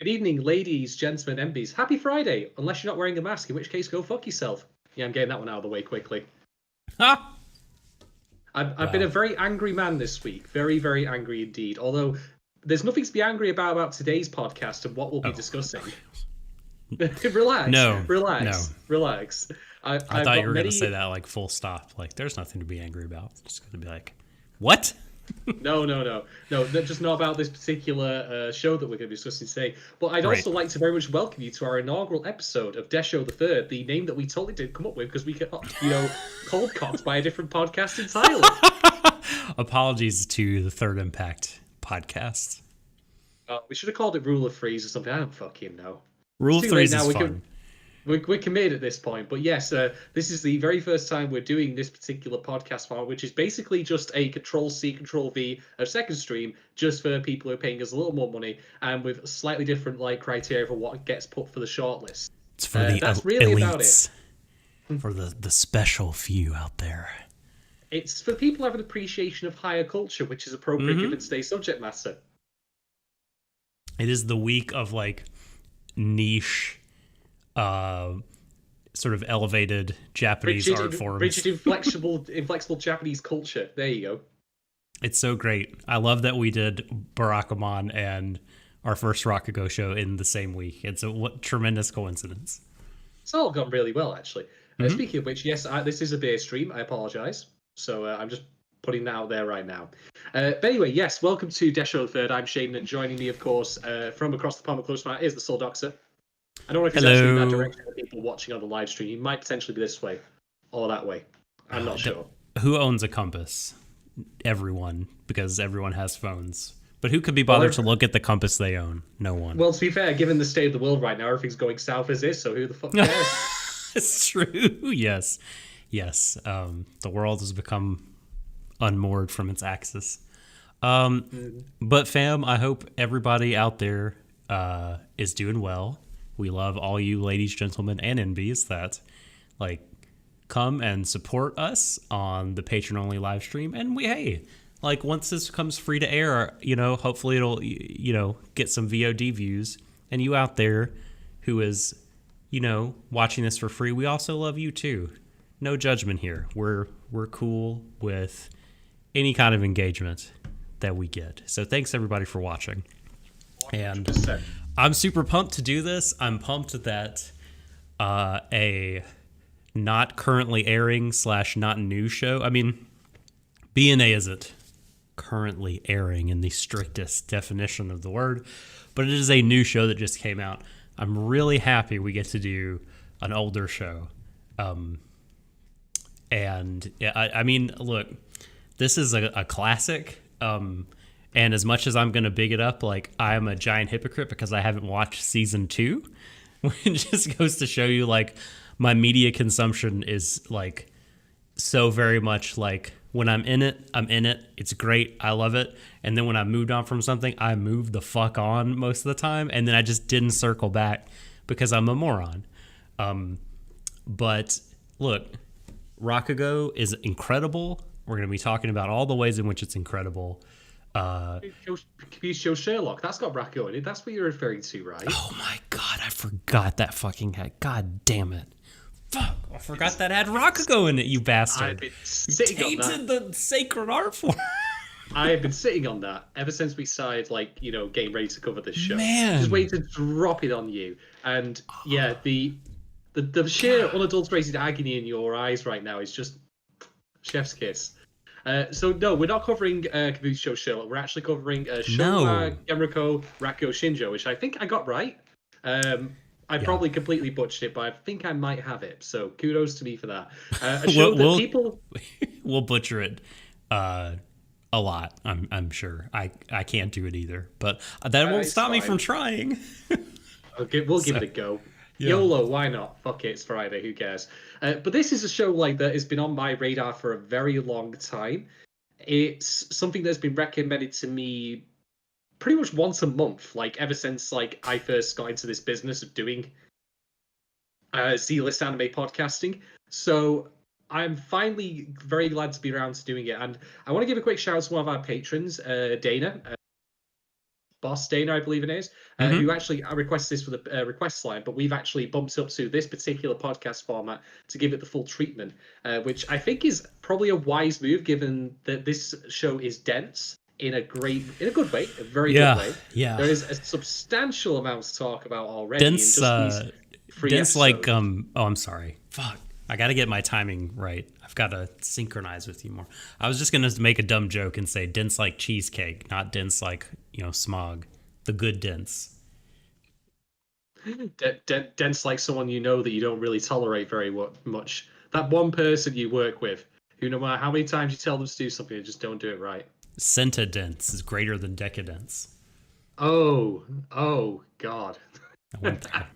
Good evening, ladies, gentlemen, MBs. Happy Friday, unless you're not wearing a mask, in which case go fuck yourself. Yeah, I'm getting that one out of the way quickly. Ha! I've been a very angry man this week. Very, very angry indeed. Although there's nothing to be angry about today's podcast and what we'll be discussing. Relax. No. Relax. I thought you were going to say that like full stop. Like, there's nothing to be angry about. It's just going to be like, what? No, they're just not about this particular show that we're going to be discussing today. But I'd also like to very much welcome you to our inaugural episode of Deshou the Third, the name that we totally didn't come up with because we got, cold cocked by a different podcast entirely. Apologies to the Third Impact podcast. We should have called it Rule of Threes or something. I don't fucking know. Rule of Threes is fun. We're committed at this point, but yes, this is the very first time we're doing this particular podcast file, which is basically just a Control-C, Control-V of second stream, just for people who are paying us a little more money, and with slightly different criteria for what gets put for the shortlist. It's for the that's really elites, about it. For the special few out there. It's for people who have an appreciation of higher culture, which is appropriate given today's subject matter. It is the week of niche. Sort of elevated Japanese art forms. Rigid, inflexible Japanese culture. There you go. It's so great. I love that we did Barakamon and our first Rakugo show in the same week. It's a tremendous coincidence. It's all gone really well, actually. Speaking of which, yes, this is a beer stream. I apologize. So I'm just putting that out there right now. But anyway, yes, welcome to Deshou the Third. I'm Shadon, and joining me, of course, from across the pond close to is the Soul Doctor. I don't know if he's actually in that direction for people watching on the live stream. He might potentially be this way or that way. I'm not sure. Who owns a compass? Everyone, because everyone has phones. But who could be bothered to look at the compass they own? No one. Well, to be fair, given the state of the world right now, everything's going south as is, so who the fuck cares? It's true, yes. The world has become unmoored from its axis. But fam, I hope everybody out there is doing well. We love all you ladies, gentlemen, and NBs that come and support us on the Patron-only live stream. And once this comes free to air, hopefully it'll, get some VOD views. And you out there who is, watching this for free, we also love you too. No judgment here. We're cool with any kind of engagement that we get. So thanks everybody for watching. And 100%. I'm super pumped to do this. I'm pumped that a not currently airing / not new show. I mean, BNA isn't currently airing in the strictest definition of the word, but it is a new show that just came out. I'm really happy we get to do an older show. And I mean, look, this is a classic. And as much as I'm going to big it up, I'm a giant hypocrite because I haven't watched season 2, which just goes to show you, my media consumption is, so very much when I'm in it, I'm in it. It's great. I love it. And then when I moved on from something, I moved the fuck on most of the time. And then I just didn't circle back because I'm a moron. But look, Rakugo is incredible. We're going to be talking about all the ways in which it's incredible. Show Sherlock, that's got Rakio in it. That's what you're referring to, right? Oh my god, I forgot that fucking had. God damn it. Fuck, I forgot that had Rakugo in it, you bastard. I've been sitting on that. You tainted the sacred art form. I have been sitting on that ever since we started, getting ready to cover this show. Man. Just waiting to drop it on you. And yeah, the sheer unadulterated agony in your eyes right now is just chef's kiss. So no, we're not covering Kabuki Sherlock. We're actually covering Showa Genroku Rakugo Shinju, which I think I got right. I probably completely butchered it, but I think I might have it. So kudos to me for that. A show that people we'll butcher it a lot. I'm sure. I can't do it either, but that won't stop me from trying. Okay, we'll give it a go. Yeah. YOLO, why not? Fuck it, it's Friday, who cares? But this is a show that has been on my radar for a very long time. It's something that's been recommended to me pretty much once a month, ever since I first got into this business of doing Z-list anime podcasting. So I'm finally very glad to be around to doing it. And I want to give a quick shout out to one of our patrons, Dana. Boss Dana, I believe it is, who actually requested this for the request line, but we've actually bumped up to this particular podcast format to give it the full treatment, which I think is probably a wise move, given that this show is dense in a good way, a very good way. Yeah. There is a substantial amount to talk about already Dense, in just these 3 dense episodes. like I'm sorry. Fuck. I got to get my timing right. I've got to synchronize with you more. I was just going to make a dumb joke and say dense like cheesecake, not dense like, smog. The good dense. Dense like someone you know that you don't really tolerate very much. That one person you work with who, no matter how many times you tell them to do something, they just don't do it right. Sentadence is greater than decadence. Oh God. I went there.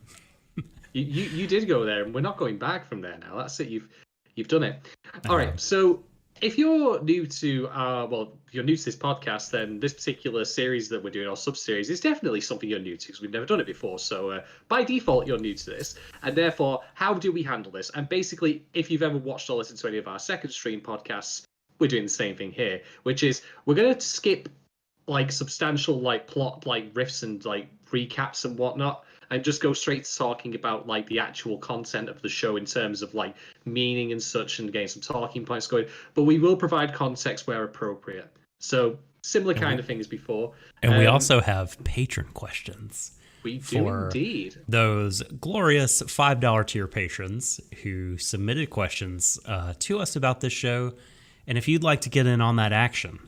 You did go there, and we're not going back from there now. That's it. You've done it. All right. Uh-huh. So if you're new to you're new to this podcast, then this particular series that we're doing, our sub-series, is definitely something you're new to, because we've never done it before. So by default, you're new to this, and therefore, how do we handle this? And basically, if you've ever watched or listened to any of our second stream podcasts, we're doing the same thing here, which is we're going to skip like substantial like plot like riffs and like recaps and whatnot, and just go straight to talking about like the actual content of the show in terms of like meaning and such, and getting some talking points going. But we will provide context where appropriate. So similar kind of thing as before. And we also have patron questions. We do indeed. Those glorious $5 tier patrons who submitted questions to us about this show. And if you'd like to get in on that action,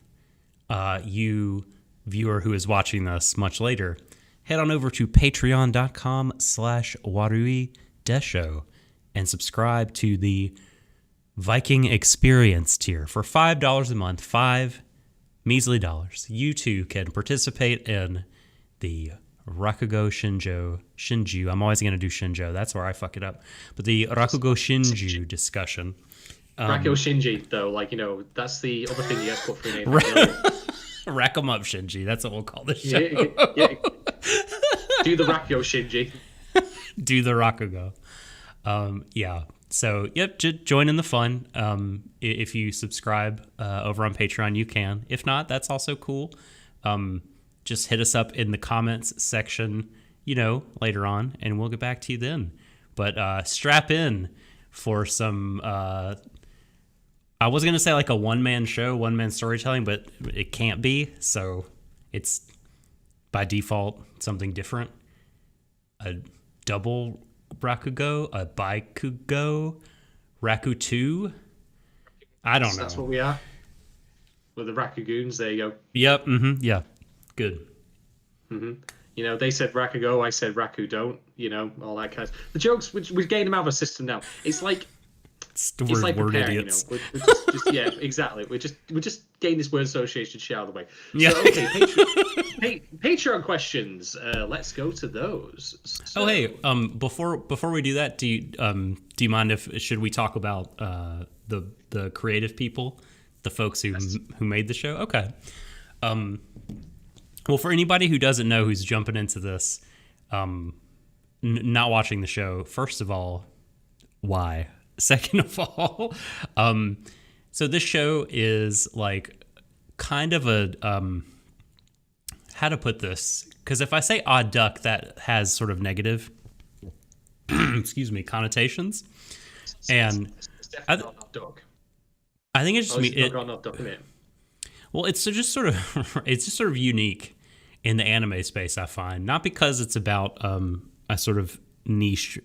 you viewer who is watching this much later, head on over to patreon.com/Warui Deshou and subscribe to the Viking Experience tier for $5 a month, 5 measly dollars. You too can participate in the Rakugo Shinju. I'm always going to do Shinjo. That's where I fuck it up. But the Rakugo Shinju discussion. Rakio Shinji, though, that's the other thing you guys put for your name. Rack 'em up, Shinji. That's what we'll call the show. Yeah. Do the Rakio Shinji. Do the Rakugo. Yeah. So, yep, join in the fun. If you subscribe over on Patreon, you can. If not, that's also cool. Just hit us up in the comments section, later on, and we'll get back to you then. But strap in for some... I was going to say like a one-man show, one-man storytelling, but it can't be. So it's by default something different. A double Rakugo, a Baikugo, Raku2. I don't know. That's what we are. We're the Rakugoons. There you go. Yep. Yeah. Good. They said Rakugo, I said Raku don't. All that kind of... The jokes, we've gained them out of our system now. It's like... It's like word preparing, idiots. We're just yeah, exactly. We're just getting this word association shit out of the way. Yeah. So, okay, Patreon questions. Let's go to those. So, Oh, hey, before we do that, do you mind if should we talk about the creative people, the folks who made the show? Okay. Well, for anybody who doesn't know, who's jumping into this, not watching the show, first of all, why? Second of all, so this show is like kind of a how to put this, because if I say odd duck, that has sort of negative excuse me, connotations. And it's definitely not odd duck. I think it's just not duck, isn't it? Well, it's just sort of unique in the anime space, I find. Not because it's about a sort of niche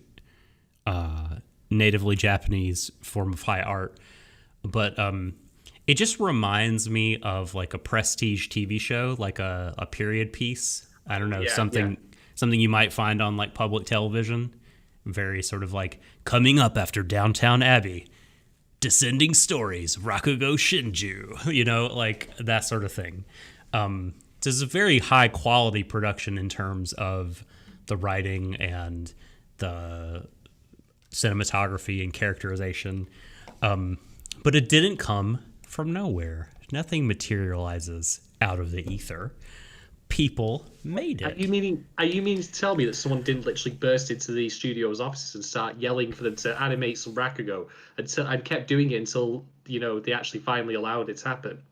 natively Japanese form of high art, but it just reminds me of like a prestige TV show, like a period piece. I don't know, something you might find on like public television. Very sort of like coming up after Downtown Abbey, descending stories, Rakugo Shinju, like that sort of thing. This is a very high quality production in terms of the writing and the cinematography and characterization, but it didn't come from nowhere. Nothing materializes out of the ether. People made it. Are you meaning to tell me that someone didn't literally burst into the studio's offices and start yelling for them to animate some Rakugo, and kept doing it until they actually finally allowed it to happen?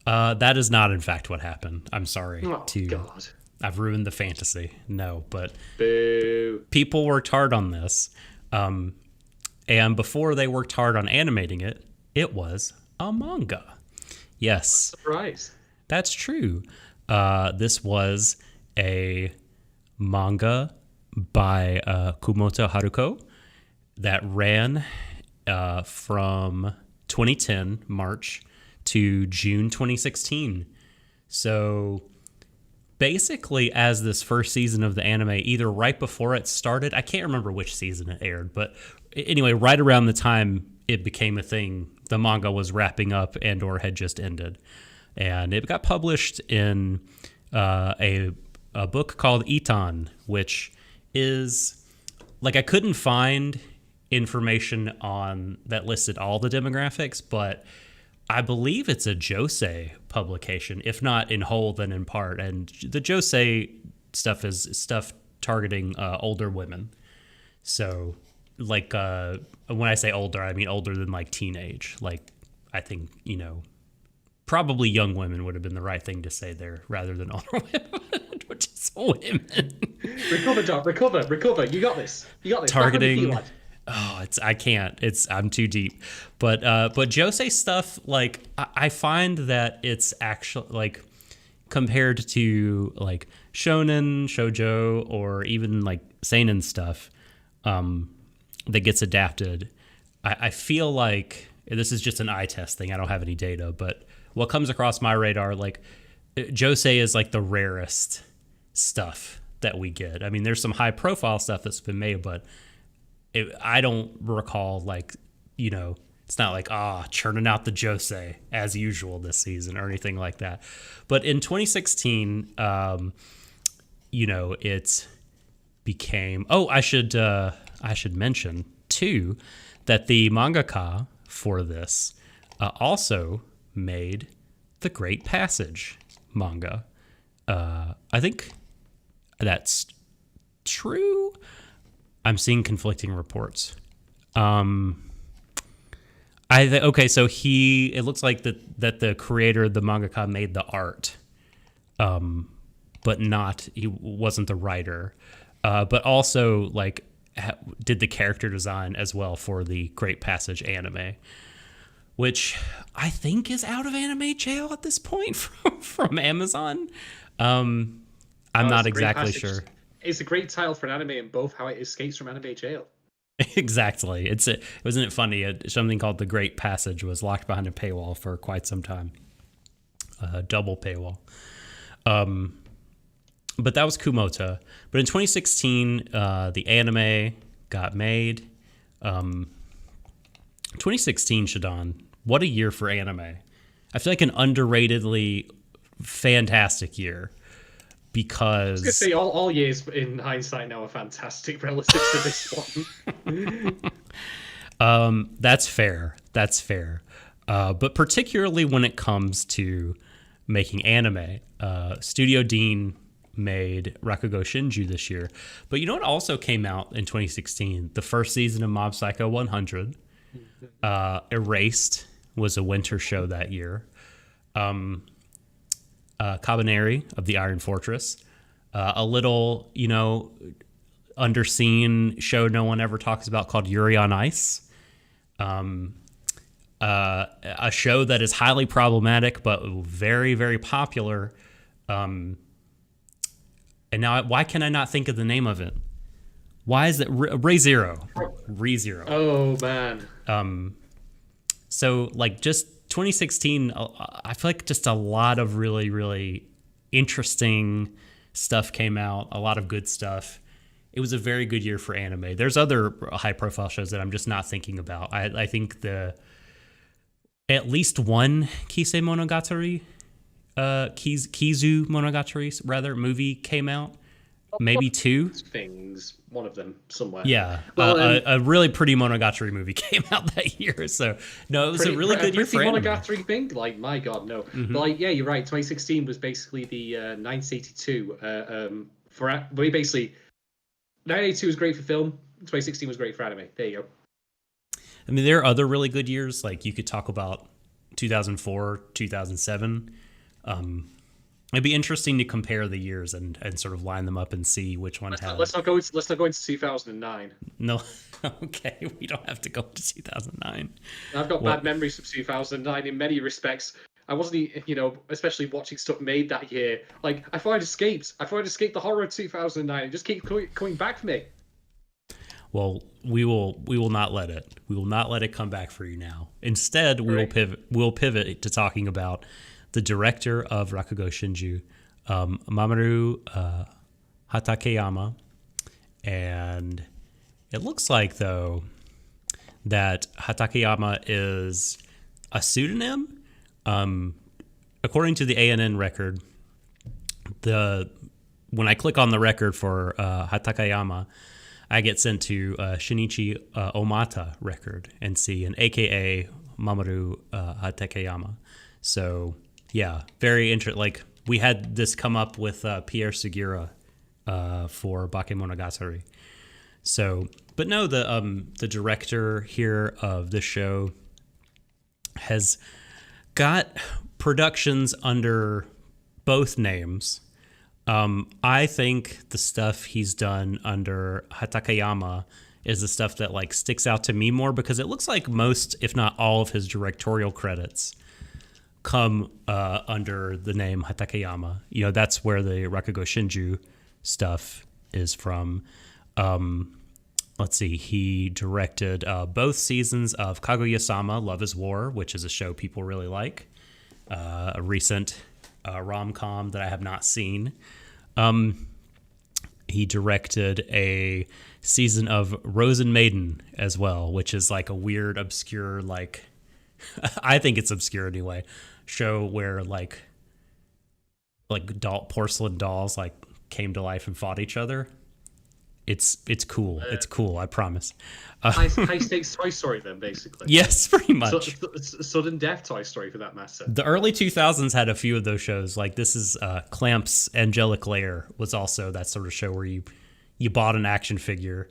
That is not, in fact, what happened. I'm sorry. Oh, God. I've ruined the fantasy. No, but Boo. people worked hard on this. And before they worked hard on animating it, it was a manga. Yes. Surprise. That's true. This was a manga by Kumoto Haruko that ran from 2010 March to June 2016. So basically, as this first season of the anime, either right before it started, I can't remember which season it aired, but anyway, right around the time it became a thing, the manga was wrapping up and or had just ended. And it got published in a book called Itan, which is like, I couldn't find information on that listed all the demographics, but I believe it's a josei publication, if not in whole, then in part. And the josei stuff is stuff targeting older women. So, like, when I say older, I mean older than like teenage. Like, I think, probably young women would have been the right thing to say there rather than older women, which is women. Recover, Doc. Recover. You got this. Targeting. I can't. I'm too deep. But josei stuff, like, I find that it's actually, like, compared to like shonen, shoujo, or even like seinen stuff, that gets adapted. I feel like this is just an eye test thing. I don't have any data, but what comes across my radar, like, josei is like the rarest stuff that we get. I mean, there's some high profile stuff that's been made, but I don't recall, like, it's not like, churning out the josei as usual this season or anything like that. But in 2016, it became, I should mention too that the mangaka for this also made the Great Passage manga. I think that's true. I'm seeing conflicting reports. So it looks like that the creator, the mangaka, made the art, but he wasn't the writer, but also like did the character design as well for the Great Passage anime, which I think is out of anime jail at this point from Amazon. I'm not exactly sure. It's a great title for an anime, and both how it escapes from anime jail. Exactly. Wasn't it funny? Something called The Great Passage was locked behind a paywall for quite some time. Double paywall. But that was Kumota. But in 2016, the anime got made. 2016, Shadon, what a year for anime. I feel like an underratedly fantastic year. Because I was going to say all years in hindsight now are fantastic relative to this one. That's fair. But particularly when it comes to making anime, Studio Dean made Rakugo Shinju this year. But you know what also came out in 2016? The first season of Mob Psycho 100. Erased was a winter show that year. Cabaneri of the Iron Fortress, a little, underseen show no one ever talks about called Yuri on Ice, a show that is highly problematic but very, very popular. And now, why can I not think of the name of it? Why is it ReZero? ReZero. Oh, man. So, like, just 2016, I feel like just a lot of really, really interesting stuff came out, a lot of good stuff. It was a very good year for anime. There's other high-profile shows that I'm just not thinking about. I think at least one Kisei Monogatari, Kizu Monogatari, rather, movie came out. Maybe two things, one of them somewhere. Yeah, well, a really pretty Monogatari movie came out that year. So no, it was a really good year for anime. Monogatari thing, like, my God, no. But like, yeah, you're right. 2016 was basically the 1982. Basically, 1982 was great for film. 2016 was great for anime. There you go. I mean, there are other really good years. Like, you could talk about 2004, 2007. It'd be interesting to compare the years and sort of line them up and see which one had. Let's not go into 2009. No, okay, we don't have to go to 2009. I've got bad memories of 2009 in many respects. I wasn't, especially watching stuff made that year. Like, I thought I'd escaped. I thought I'd escaped the horror of 2009. It just keeps coming back for me. Well, we will not let it. We will not let it come back for you now. Instead, we'll pivot to talking about the director of Rakugo Shinju, Mamoru Hatakeyama. And it looks like, though, that Hatakeyama is a pseudonym. According to the ANN record, when I click on the record for Hatakeyama, I get sent to Shinichi Omata record and see an AKA Mamoru Hatakeyama. So yeah, very interesting. Like, we had this come up with Pierre Sugira for Bakemonogatari. So, but no, the director here of the show has got productions under both names. I think the stuff he's done under Hatakeyama is the stuff that like sticks out to me more, because it looks like most, if not all, of his directorial credits come under the name Hatakeyama. You know, that's where the Rakugo Shinju stuff is from. Let's see, he directed both seasons of Kaguya-sama, Love is War, which is a show people really like. A recent rom-com that I have not seen. He directed a season of Rosen Maiden as well, which is like a weird, obscure, like, I think it's obscure anyway, show where like porcelain dolls like came to life and fought each other. It's cool. It's cool, I promise. High stakes Toy Story then, basically. Yes, pretty much. Sudden death Toy Story, for that matter. The early 2000s had a few of those shows. Like, this is Clamp's Angelic Lair was also that sort of show where you bought an action figure.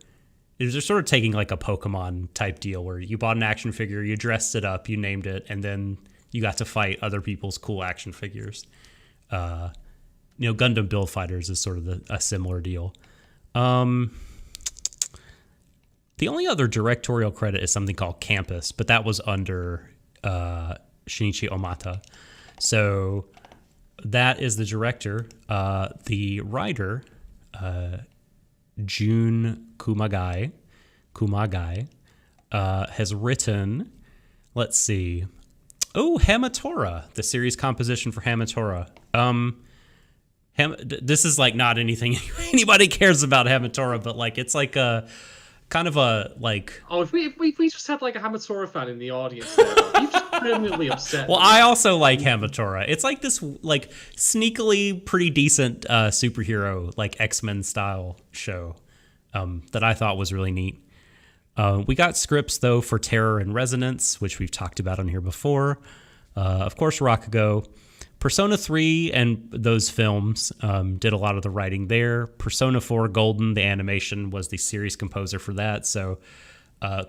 It was just sort of taking like a Pokemon type deal where you bought an action figure, you dressed it up, you named it, and then you got to fight other people's cool action figures. Gundam Build Fighters is sort of a similar deal. The only other directorial credit is something called Campus, but that was under Shinichi Omata. So that is the director. The writer, Jun Kumagai, has written, let's see, Hamatora, the series composition for Hamatora. This is like not anything anybody cares about Hamatora, but like it's like a kind of a like. Oh, if we just had like a Hamatora fan in the audience, there, you're just permanently upset. Well, I also like Hamatora. It's like this like sneakily pretty decent superhero like X-Men style show that I thought was really neat. We got scripts though for Terror and Resonance, which we've talked about on here before. Of course, Rakugo. Persona 3 and those films did a lot of the writing there. Persona 4 Golden, the animation, was the series composer for that. So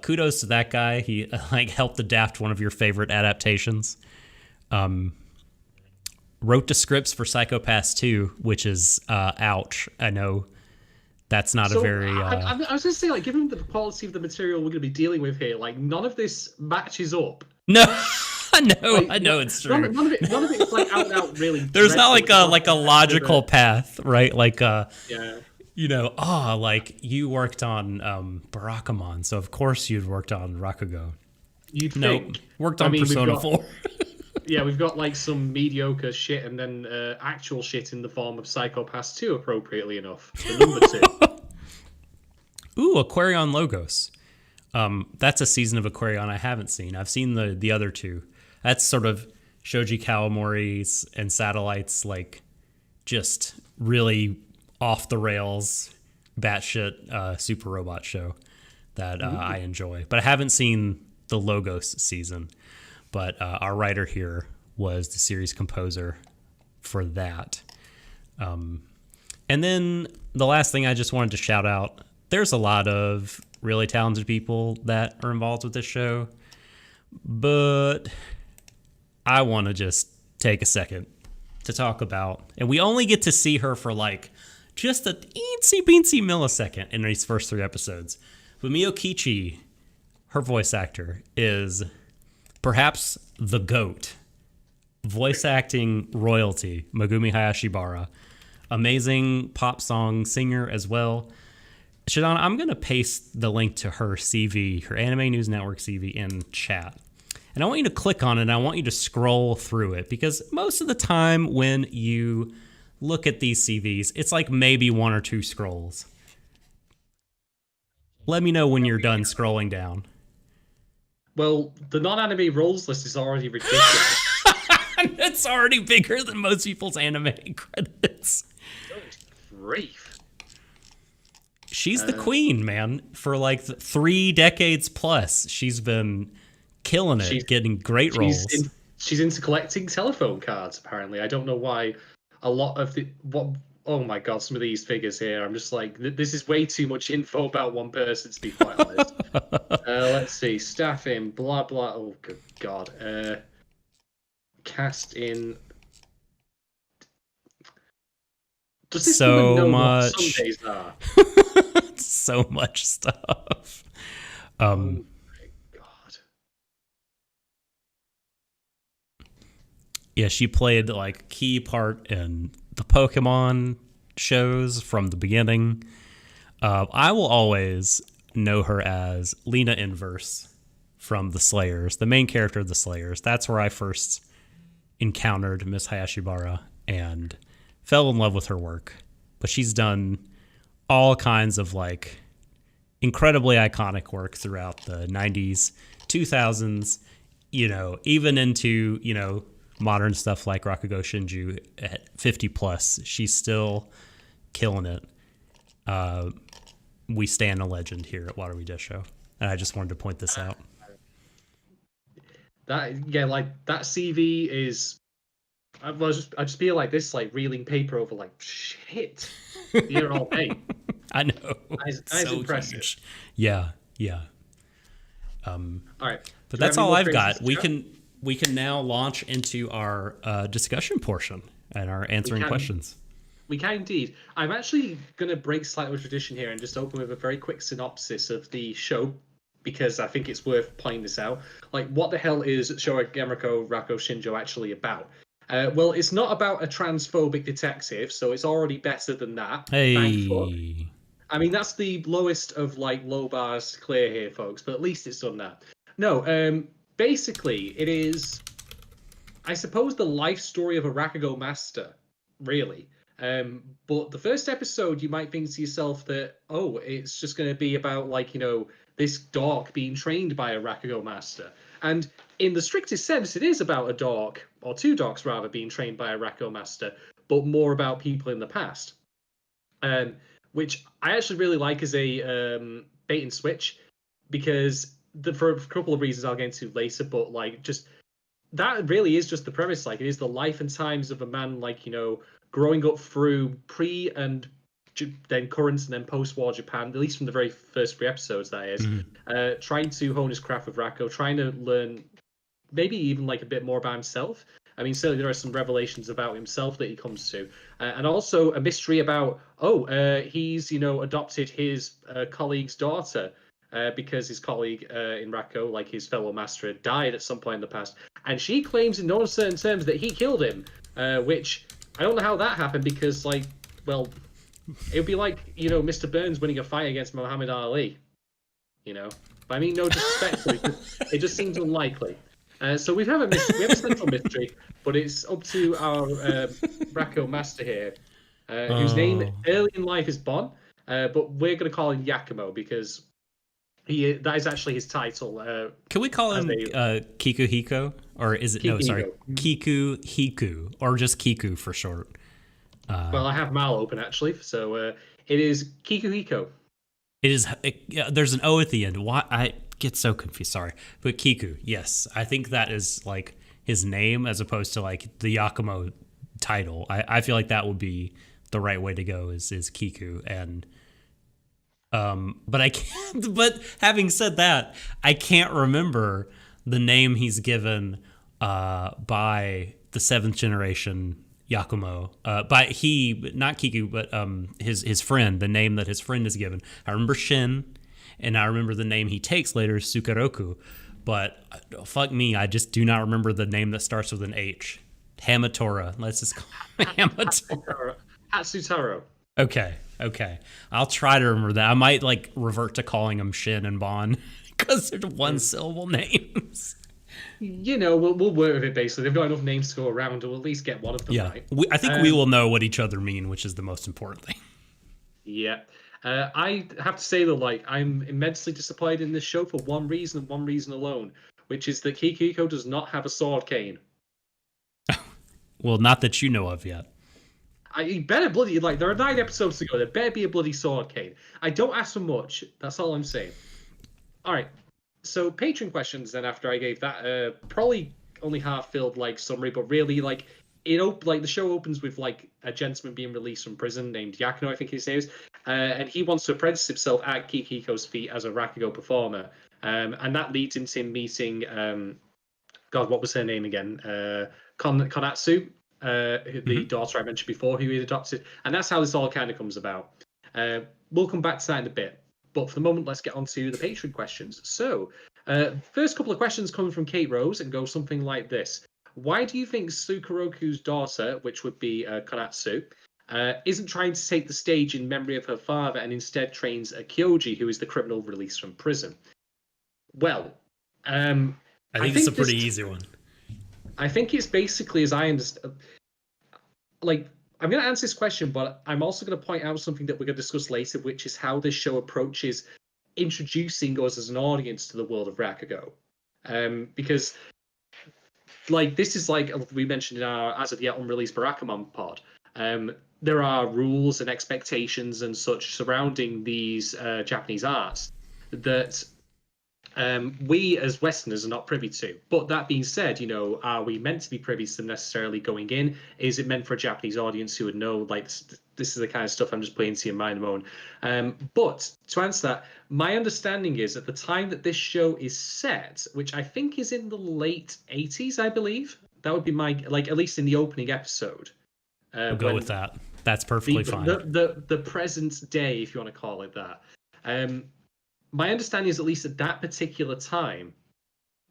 kudos to that guy. He helped adapt one of your favorite adaptations. Wrote the scripts for Psycho-Pass 2, which is ouch. I know that's not a very... I was going to say, like, given the quality of the material we're going to be dealing with here, like, none of this matches up. No. I know it's true. None of it's like out really. There's not like a logical path, right? Like yeah. Like you worked on Barakamon, so of course you'd worked on Rakugo. You'd think. Worked on Persona 4. Yeah, we've got like some mediocre shit and then actual shit in the form of Psycho-Pass 2, appropriately enough. The number 2. Ooh, Aquarion Logos. That's a season of Aquarion I haven't seen. I've seen the other two. That's sort of Shoji Kawamori's and Satellite's like just really off the rails, batshit super robot show that I enjoy. But I haven't seen the Logos season. But our writer here was the series composer for that. And then the last thing I just wanted to shout out, there's a lot of really talented people that are involved with this show, but I want to just take a second to talk about, and we only get to see her for like just a teensy beensy millisecond in these first 3 episodes. But Miyokichi, her voice actor, is perhaps the GOAT. Voice acting royalty, Megumi Hayashibara. Amazing pop song singer as well. Shadon, I'm going to paste the link to her CV, her Anime News Network CV, in chat. And I want you to click on it, and I want you to scroll through it, because most of the time when you look at these CVs, it's like maybe 1 or 2 scrolls. Let me know when you're done scrolling down. Well, the non-anime roles list is already ridiculous. It's already bigger than most people's anime credits. Grief. She's the queen, man. For like 3 decades plus, she's been killing it, getting great roles. She's into collecting telephone cards, apparently. I don't know why. A lot of oh my god, some of these figures here, I'm just like, this is way too much info about one person, to be quite honest. Let's see, staffing, blah blah. Oh good god. Cast in. Does this so woman know much. what Sundays are? So much stuff. Oh my god. Yeah, she played like a key part in the Pokemon shows from the beginning. I will always know her as Lena Inverse from the Slayers, the main character of the Slayers. That's where I first encountered Miss Hayashibara and fell in love with her work. But she's done all kinds of like incredibly iconic work throughout the 90s, 2000s, even into, modern stuff like Rakugo Shinju at 50 plus. She's still killing it. We stand a legend here at Warui Deshou. And I just wanted to point this out. That CV is. I just feel like this, like reeling paper over like shit. You're all day. I know. That is impressive. Huge. Yeah. All right, but that's all I've got. We can now launch into our discussion portion and our answering questions. We can indeed. I'm actually going to break slightly with tradition here and just open with a very quick synopsis of the show, because I think it's worth pointing this out. Like, what the hell is Showa Genroku Rakugo Shinju actually about? Well, it's not about a transphobic detective, so it's already better than that. Hey. I mean, that's the lowest of like low bars to clear here, folks, but at least it's done that. No, basically, it is, I suppose, the life story of a Rakugo master, really. But the first episode, you might think to yourself that, oh, it's just going to be about, like, this dork being trained by a Rakugo master. And in the strictest sense, it is about a dork, or 2 dorks rather, being trained by a Rakugo master, but more about people in the past. Which I actually really like as a bait and switch, because for a couple of reasons I'll get into later, but like just that really is just the premise. Like, it is the life and times of a man, like, growing up through pre and then current and then post-war Japan, at least from the very first 3 episodes, that is, trying to hone his craft with Rakugo, trying to learn maybe even like a bit more about himself. I mean, certainly there are some revelations about himself that he comes to, and also a mystery about, he's, adopted his colleague's daughter, because his colleague in Rakugo, like his fellow master, had died at some point in the past, and she claims in no uncertain terms that he killed him, which I don't know how that happened, because, like, well, it would be like, Mr. Burns winning a fight against Muhammad Ali, But I mean, no disrespect, it just seems unlikely. So we have a central mystery, but it's up to our Rakugo master here, whose name early in life is Bon, but we're going to call him Yakumo, because that is actually his title. Can we call him Kiku Hiko? Or is it, Kiku Hiku, or just Kiku for short? Well, I have Mal open, actually, so it is Kiku Hiko. It is. There's an O at the end. Why? I get so confused. Sorry, but Kiku. Yes, I think that is like his name as opposed to like the Yakumo title. I feel like that would be the right way to go. Is Kiku, and but I can't. But having said that, I can't remember the name he's given by the 7th generation Yakumo. By he, not Kiku, but his friend, the name that his friend is given. I remember Shin, and I remember the name he takes later, Sukaroku. But fuck me, I just do not remember the name that starts with an H. Hamatora. Let's just call him Hamatora. Hatsutaro. Okay. I'll try to remember that. I might like revert to calling them Shin and Bon because they're one syllable names. You know, we'll work with it basically. They've got enough names to go around, we'll at least get one of them right. I think we will know what each other mean, which is the most important thing. Yeah. I have to say, though, like, I'm immensely disappointed in this show for one reason and one reason alone, which is that Kikiko does not have a sword cane. Well, not that you know of yet. He better bloody, like, there are 9 episodes to go. There better be a bloody sword cane. I don't ask for much. That's all I'm saying. All right. So, Patron questions then after I gave that, probably only half-filled, like, summary, but really, like, the show opens with like a gentleman being released from prison named Yakuno, I think his name is, and he wants to apprentice himself at Kikiko's feet as a Rakugo performer, and that leads into him meeting, God, what was her name again? Konatsu, the daughter I mentioned before, who he adopted, and that's how this all kind of comes about. We'll come back to that in a bit, but for the moment, let's get on to the Patron questions. So, first couple of questions come from Kate Rose and go something like this. Why do you think Sukaroku's daughter, which would be Konatsu, isn't trying to take the stage in memory of her father and instead trains a Kyoji, who is the criminal released from prison? Well, I think it's a pretty easy one. I think it's basically, as I understand, like, I'm going to answer this question, but I'm also going to point out something that we're going to discuss later, which is how this show approaches introducing us as an audience to the world of Rakugo. Because... like, this is like we mentioned in our as of yet unreleased Barakamon pod. There are rules and expectations and such surrounding these Japanese arts that we as Westerners are not privy to. But that being said, you know, are we meant to be privy to them necessarily going in? Is it meant for a Japanese audience who would know, like, this is the kind of stuff I'm just putting into your mind, Moan? But to answer that, my understanding is at the time that this show is set, which I think is in the late 80s, I believe. That would be my, like, at least in the opening episode. We'll go with that. That's perfectly fine. The present day, if you want to call it that. My understanding is, at least at that particular time,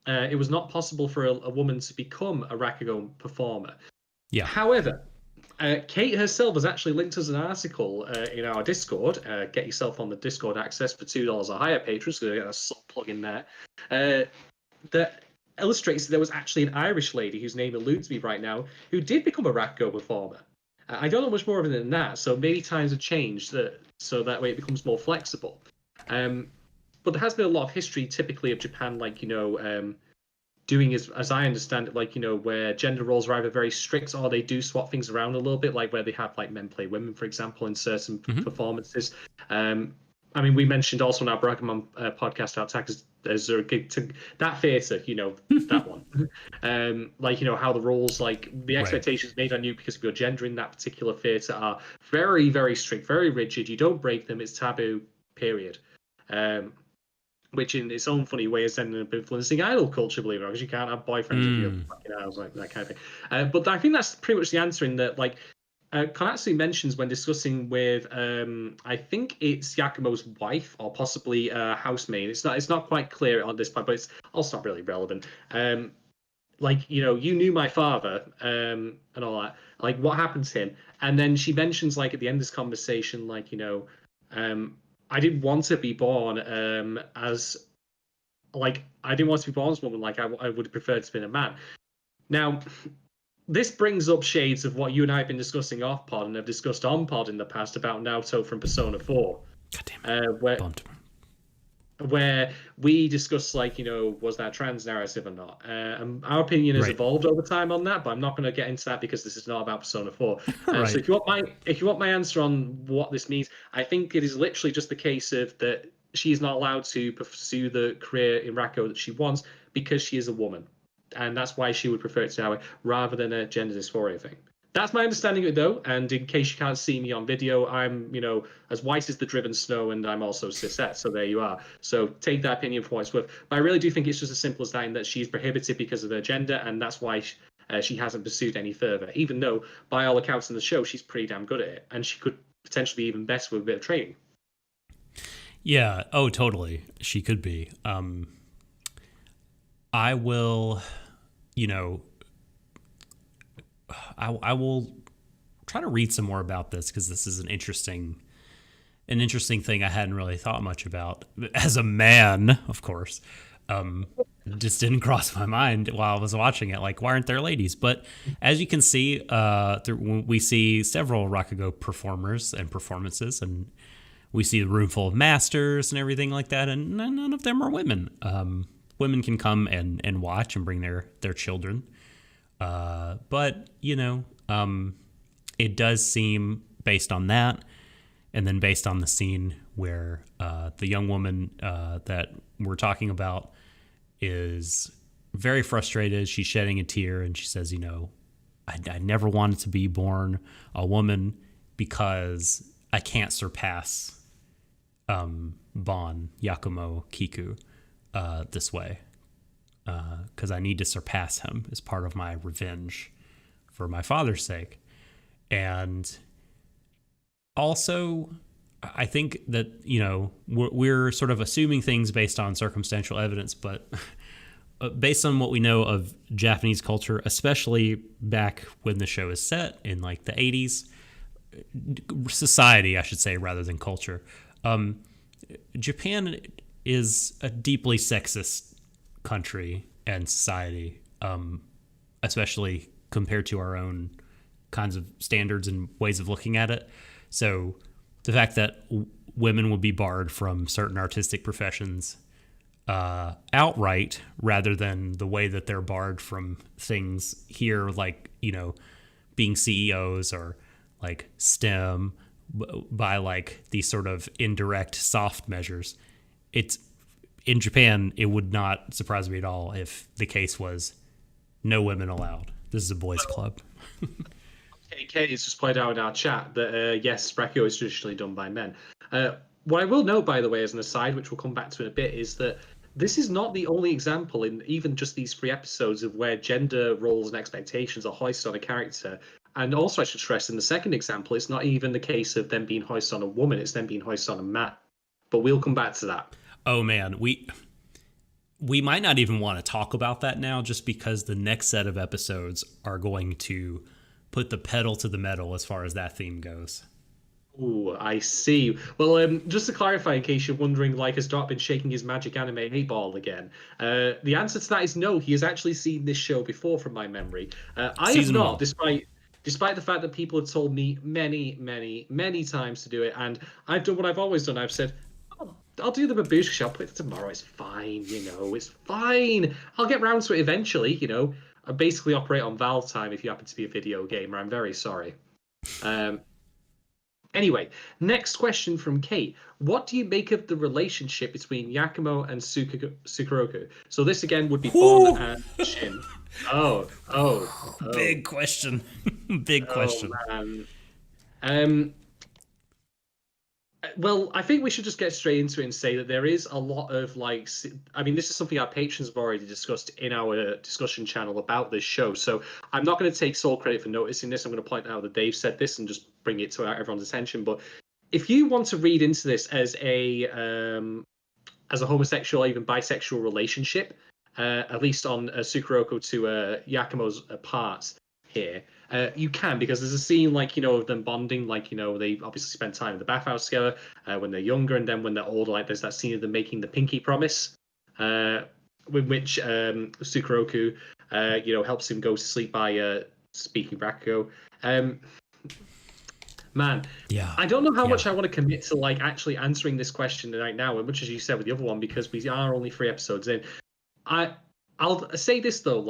it was not possible for a woman to become a Rakugo performer. Yeah. However, Kate herself has actually linked us an article in our Discord. Get yourself on the Discord access for $2 or higher, patrons. So get a sub plug in there. That illustrates that there was actually an Irish lady whose name eludes me right now, who did become a Rakugo performer. I don't know much more of it than that. So maybe times have changed so that way it becomes more flexible. But there has been a lot of history, typically, of Japan, like, you know, doing, as I understand it, like, you know, where gender roles are either very strict or they do swap things around a little bit, like where they have, like, men play women, for example, in certain performances. I mean, we mentioned also in our Barakamon podcast about that theatre, you know, that one. Like, you know, how the roles, like, the expectations made on you because of your gender in that particular theatre are very, very strict, very rigid. You don't break them. It's taboo, period. Which in its own funny way is ending up influencing idol culture, believe it or not, because you can't have boyfriends if you're fucking idols, like that kind of thing. But I think that's pretty much the answer in that, like, Konatsu mentions when discussing with, I think it's Yakumo's wife or possibly housemaid. It's not quite clear on this point, but it's also not really relevant. Like, you know, you knew my father and all that. Like, what happened to him? And then she mentions, like, at the end of this conversation, like, you know, I didn't want to be born as a woman. Like, I would have preferred to be a man. Now, this brings up shades of what you and I have been discussing off pod and have discussed on pod in the past about Naoto from Persona 4. Where we discuss, like, you know, was that trans narrative or not? Our opinion has evolved over time on that, but I'm not going to get into that because this is not about Persona 4. So if you want my answer on what this means, I think it is literally just the case of that she is not allowed to pursue the career in Rakugo that she wants because she is a woman, and that's why she would prefer it to that way rather than a gender dysphoria thing. That's my understanding of it, though. And in case you can't see me on video, I'm, as white as the driven snow, and I'm also cishet. So there you are. So take that opinion for what it's worth. But I really do think it's just as simple as that, in that she's prohibited because of her gender, and that's why she hasn't pursued any further. Even though, by all accounts in the show, she's pretty damn good at it, and she could potentially be even better with a bit of training. Yeah. Oh, totally. She could be. I will, I will try to read some more about this, because this is an interesting thing I hadn't really thought much about. As a man, of course, just didn't cross my mind while I was watching it. Like, why aren't there ladies? But as you can see, we see several Rakugo performers and performances, and we see a room full of masters and everything like that, and none of them are women. Women can come and watch and bring their children. But, it does seem, based on that, and then based on the scene where the young woman that we're talking about is very frustrated. She's shedding a tear, and she says, I never wanted to be born a woman because I can't surpass Bon, Yakumo, Kiku this way. Because I need to surpass him as part of my revenge for my father's sake. And also, I think that, we're sort of assuming things based on circumstantial evidence, but based on what we know of Japanese culture, especially back when the show is set in like the 80s, society, I should say, rather than culture, Japan is a deeply sexist country and society, especially compared to our own kinds of standards and ways of looking at it. So the fact that women would be barred from certain artistic professions outright, rather than the way that they're barred from things here, like, being CEOs or like STEM, by like these sort of indirect soft measures. It's in Japan, it would not surprise me at all if the case was no women allowed. This is a boys' club. Kate has just played out in our chat that yes, Rakio is traditionally done by men. What I will note, by the way, as an aside, which we'll come back to in a bit, is that this is not the only example in even just these 3 episodes of where gender roles and expectations are hoisted on a character. And also, I should stress, in the second example, it's not even the case of them being hoisted on a woman, it's them being hoisted on a man. But we'll come back to that. Oh, man, we might not even want to talk about that now, just because the next set of episodes are going to put the pedal to the metal as far as that theme goes. Ooh, I see. Well, just to clarify, in case you're wondering, like, has Doc been shaking his magic anime 8-ball again? The answer to that is no. He has actually seen this show before, from my memory. I have not, despite the fact that people have told me many, many, many times to do it, and I've done what I've always done. I've said, I'll do the Babushka show. I'll put it tomorrow. It's fine, it's fine. I'll get round to it eventually, I basically operate on Valve time if you happen to be a video gamer. I'm very sorry. Anyway, next question from Kate. What do you make of the relationship between Yakumo and Sukeroku? So this again would be Bon and Shin. Oh. Big question. Big question. Man. Well, I think we should just get straight into it and say that there is a lot of this is something our patrons have already discussed in our discussion channel about this show. So I'm not going to take sole credit for noticing this. I'm going to point out that Dave said this and just bring it to everyone's attention. But if you want to read into this as a homosexual or even bisexual relationship, at least on Sukeroku to Yakumo's parts here, you can, because there's a scene of them bonding, they obviously spend time in the bathhouse together when they're younger, and then when they're older, there's that scene of them making the pinky promise, with which Sukeroku helps him go to sleep by speaking Rakugo. Man, yeah, I don't know how much I want to commit to actually answering this question right now, as much as you said with the other one, because we are only 3 episodes in. I'll say this though,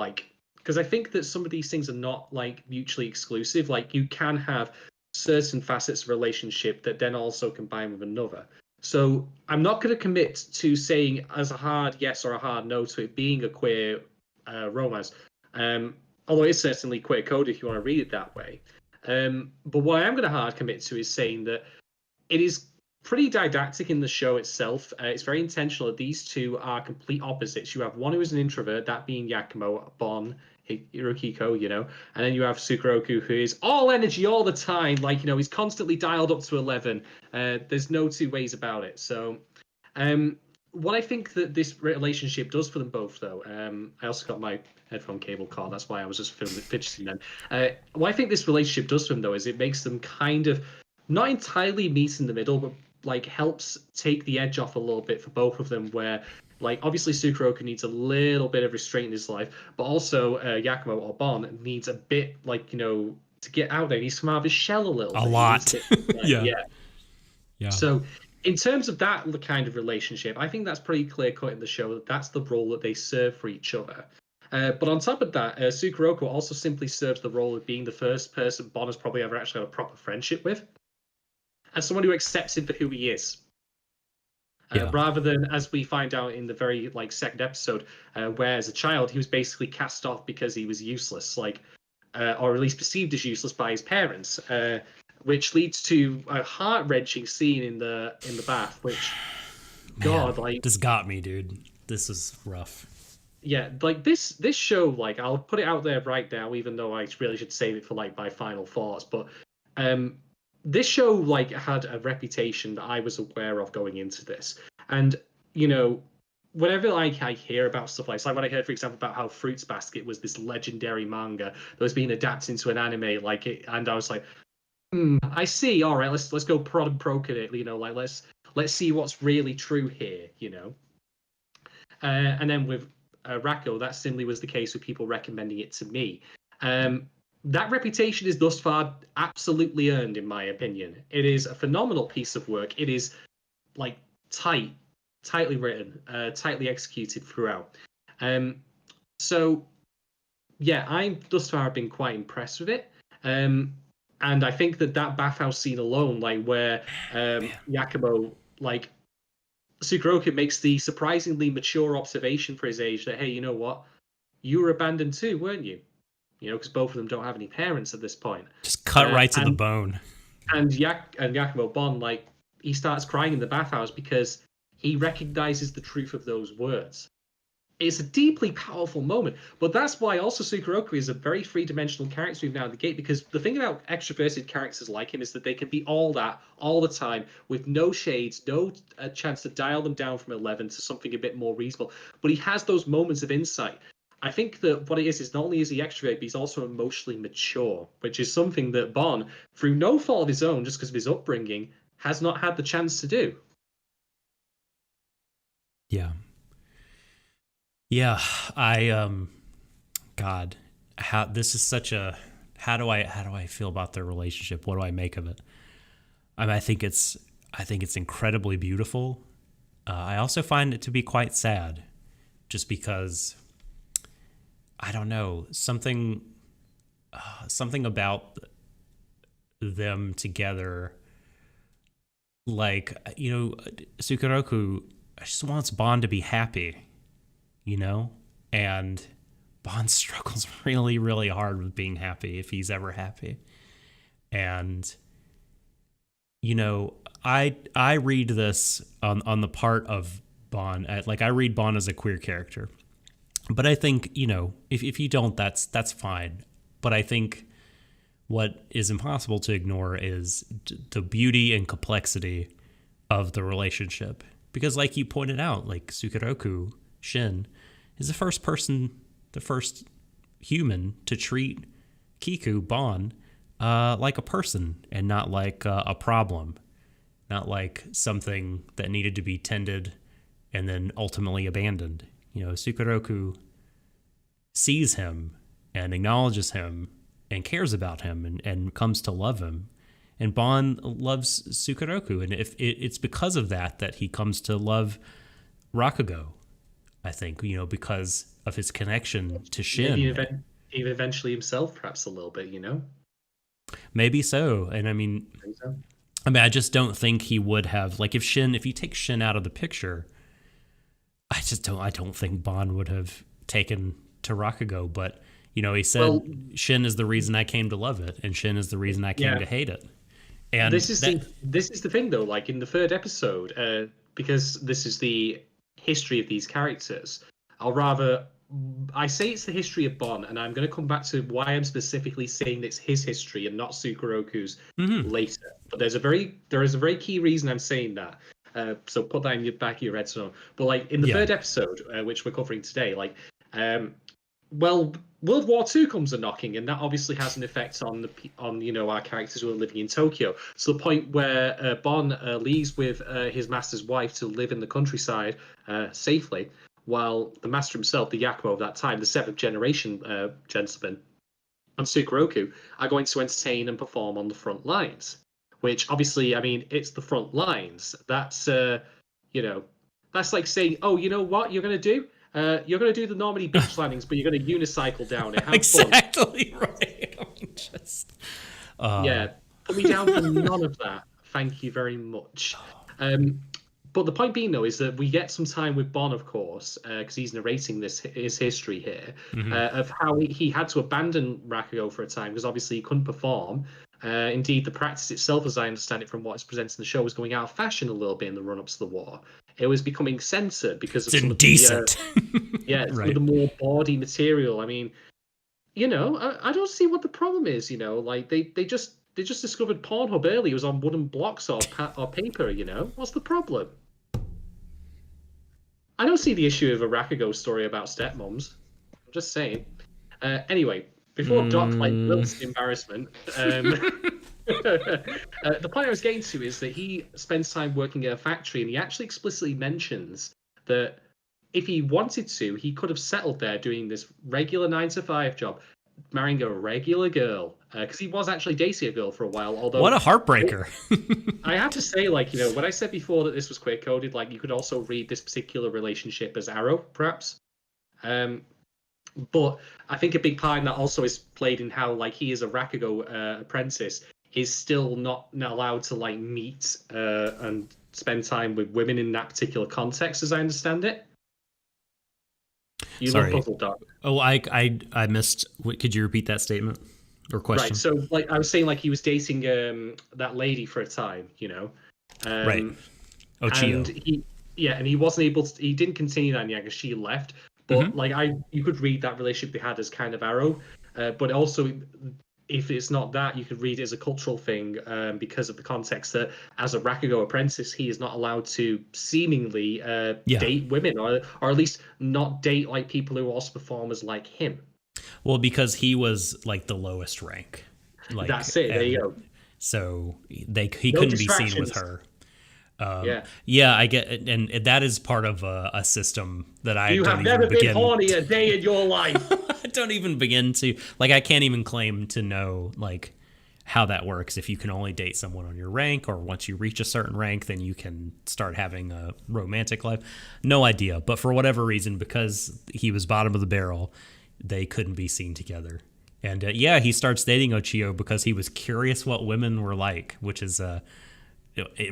because I think that some of these things are not mutually exclusive. You can have certain facets of a relationship that then also combine with another. So I'm not going to commit to saying as a hard yes or a hard no to it being a queer romance. although it's certainly queer code if you want to read it that way. But what I am going to hard commit to is saying that it is pretty didactic in the show itself. It's very intentional that these two are complete opposites. You have one who is an introvert, that being Yakumo, Bon, Hirokiko, and then you have Sukeroku, who is all energy all the time. Like, he's constantly dialed up to 11. There's no two ways about it. So, what I think that this relationship does for them both, though, I also got my headphone cable cord. That's why I was just fidgeting then. What I think this relationship does for them, though, is it makes them kind of not entirely meet in the middle, but like helps take the edge off a little bit for both of them, where like obviously Sukeroku needs a little bit of restraint in his life, but also Yakumo or Bon needs a bit to get out there. He needs to come out of his shell a little bit. A lot. Yeah. So in terms of that kind of relationship, I think that's pretty clear cut in the show that that's the role that they serve for each other. But on top of that, Sukeroku also simply serves the role of being the first person Bon has probably ever actually had a proper friendship with, and someone who accepts him for who he is. Rather than, as we find out in the very second episode, where as a child he was basically cast off because he was useless, or at least perceived as useless by his parents, which leads to a heart-wrenching scene in the bath. Which, God, this got me, dude. This is rough. Yeah, this show, I'll put it out there right now, even though I really should save it for my final thoughts. But this show had a reputation that I was aware of going into this, and whenever I hear about stuff like when I heard, for example, about how Fruits Basket was this legendary manga that was being adapted into an anime, and I was like, I see. All right, let's go prod and poke at it. Let's see what's really true here. And then with Rakio, that simply was the case with people recommending it to me. That reputation is thus far absolutely earned, in my opinion. It is a phenomenal piece of work. It is tightly written, tightly executed throughout. So yeah, I thus far have been quite impressed with it. And I think that bathhouse scene alone, where Yakumo, Sukeroku makes the surprisingly mature observation for his age that, hey, you know what? You were abandoned too, weren't you? Because both of them don't have any parents at this point. Just cut right to the bone. And Yakumo Bon, he starts crying in the bathhouse because he recognizes the truth of those words. It's a deeply powerful moment, but that's why also Sukeroku is a very three-dimensional character we've now at the gate, because the thing about extroverted characters like him is that they can be all that all the time with no shades, no chance to dial them down from 11 to something a bit more reasonable, but he has those moments of insight. I think that what it is not only is he extrovert, but he's also emotionally mature, which is something that Bon, through no fault of his own, just because of his upbringing, has not had the chance to do. Yeah, God, this is such a, how do I feel about their relationship? What do I make of it? I think it's incredibly beautiful. I also find it to be quite sad, just because, I don't know, something about them together, Sukeroku just wants Bon to be happy, and Bon struggles really, really hard with being happy, if he's ever happy. And, I read this on the part of Bon, I read Bon as a queer character, but I think, if you don't, that's fine. But I think what is impossible to ignore is the beauty and complexity of the relationship. Because like you pointed out, Sukeroku, Shin, is the first human to treat Kiku, Bon, like a person and not like a problem, not like something that needed to be tended and then ultimately abandoned. Sukeroku sees him and acknowledges him and cares about him and comes to love him. And Bon loves Sukeroku, and if it's because of that he comes to love Rakugo, I think, because of his connection to Shin. Maybe even eventually himself, perhaps a little bit, Maybe so. And I just don't think he would have, if you take Shin out of the picture, I don't think Bon would have taken to Rakugo. But He said Shin is the reason I came to love it, and Shin is the reason I came to hate it. And this is the thing though. Like in the third episode, because this is the history of these characters, or rather, I say it's the history of Bon, and I'm going to come back to why I'm specifically saying it's his history and not Sukeroku's later. But there is a very key reason I'm saying that. So put that in your back of your head. So, but like in the third episode, which we're covering today, like, well, World War II comes a knocking, and that obviously has an effect on our characters who are living in Tokyo. To the point where Bon leaves with his master's wife to live in the countryside safely, while the master himself, the Yakumo of that time, the seventh generation gentleman, and Sukeroku are going to entertain and perform on the front lines. Which obviously, I mean, it's the front lines. That's that's like saying, oh, you know what you're going to do? You're going to do the Normandy beach landings, but you're going to unicycle down it. Have exactly fun. Right. Put me down for none of that. Thank you very much. But the point being, though, is that we get some time with Bon, of course, because he's narrating his history here, of how he had to abandon Rakugo for a time because obviously he couldn't perform. Indeed, the practice itself, as I understand it from what is presented in the show, was going out of fashion a little bit in the run-ups to the war. It was becoming censored because of indecent. Some of the more bawdy material. I mean, I don't see what the problem is. Like they just discovered Pornhub early. It was on wooden blocks or paper. What's the problem? I don't see the issue of a Rakugo story about stepmoms. I'm just saying. Anyway, before Doc wilts in embarrassment, the point I was getting to is that he spends time working at a factory, and he actually explicitly mentions that if he wanted to, he could have settled there doing this regular 9-to-5 job, marrying a regular girl, because he was actually dating a girl for a while. Although, what a heartbreaker! I have to say, like, when I said before that this was queer coded, like, you could also read this particular relationship as arrow, perhaps. But I think a big part in that also is played in how, like, he is a Rakugo apprentice, is still not allowed to, like, meet and spend time with women in that particular context, as I understand it. Sorry. Look puzzled, Doc. Oh, I missed. Could you repeat that statement or question? Right. So, like, I was saying, like, he was dating that lady for a time, right. Ochio. And he wasn't able to. He didn't continue that in the end because she left. But you could read that relationship they had as kind of arrow. But also, if it's not that, you could read it as a cultural thing because of the context that as a Rakugo apprentice, he is not allowed to seemingly date women, or at least not date like people who are also performers like him. Well, because he was like the lowest rank. Like, that's it. There you go. So he couldn't be seen with her. I get it, and that is part of a system that you have never been horny a day in your life. I don't even begin to, like, I can't even claim to know, like, how that works. If you can only date someone on your rank, or once you reach a certain rank, then you can start having a romantic life. No idea. But for whatever reason, because he was bottom of the barrel, they couldn't be seen together. And he starts dating Ochio because he was curious what women were like, which is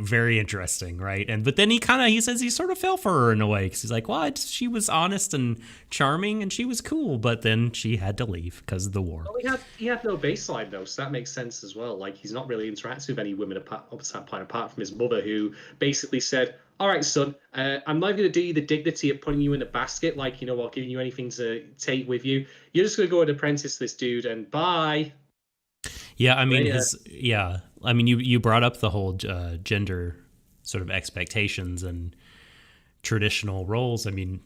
very interesting, right? But then he says he sort of fell for her in a way, because he's like, well, she was honest and charming and she was cool, but then she had to leave because of the war. Well, he had no baseline though, so that makes sense as well. Like, he's not really interacting with any women apart from his mother, who basically said, all right, son, I'm not going to do you the dignity of putting you in a basket, like, or giving you anything to take with you. You're just going to go and apprentice this dude, and bye. Yeah, I mean, you brought up the whole gender sort of expectations and traditional roles. I mean,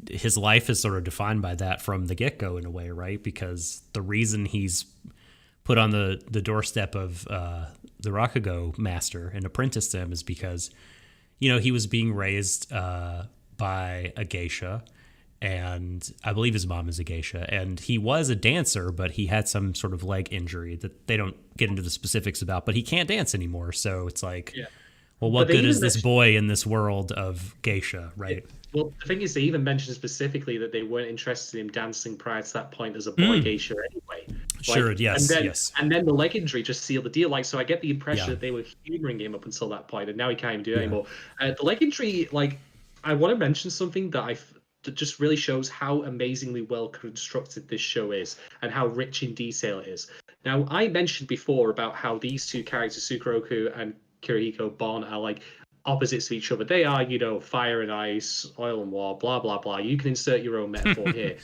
his life is sort of defined by that from the get-go in a way, right? Because the reason he's put on the doorstep of the Rakugo master and apprenticed him is because, he was being raised by a geisha, and I believe his mom is a geisha, and he was a dancer, but he had some sort of leg injury that they don't get into the specifics about, but he can't dance anymore. So it's like, well, what good is this boy in this world of geisha, right? Well, the thing is, they even mentioned specifically that they weren't interested in dancing prior to that point as a boy geisha anyway. Sure, yes, yes. And then the leg injury just sealed the deal. Like, so I get the impression that they were humoring him up until that point, and now he can't even do it anymore. The leg injury, like, I want to mention something that I that just really shows how amazingly well constructed this show is and how rich in detail it is. Now, I mentioned before about how these two characters, Sukeroku and Kirihiko Bon, are like opposites of each other. They are, fire and ice, oil and water, blah, blah, blah. You can insert your own metaphor here.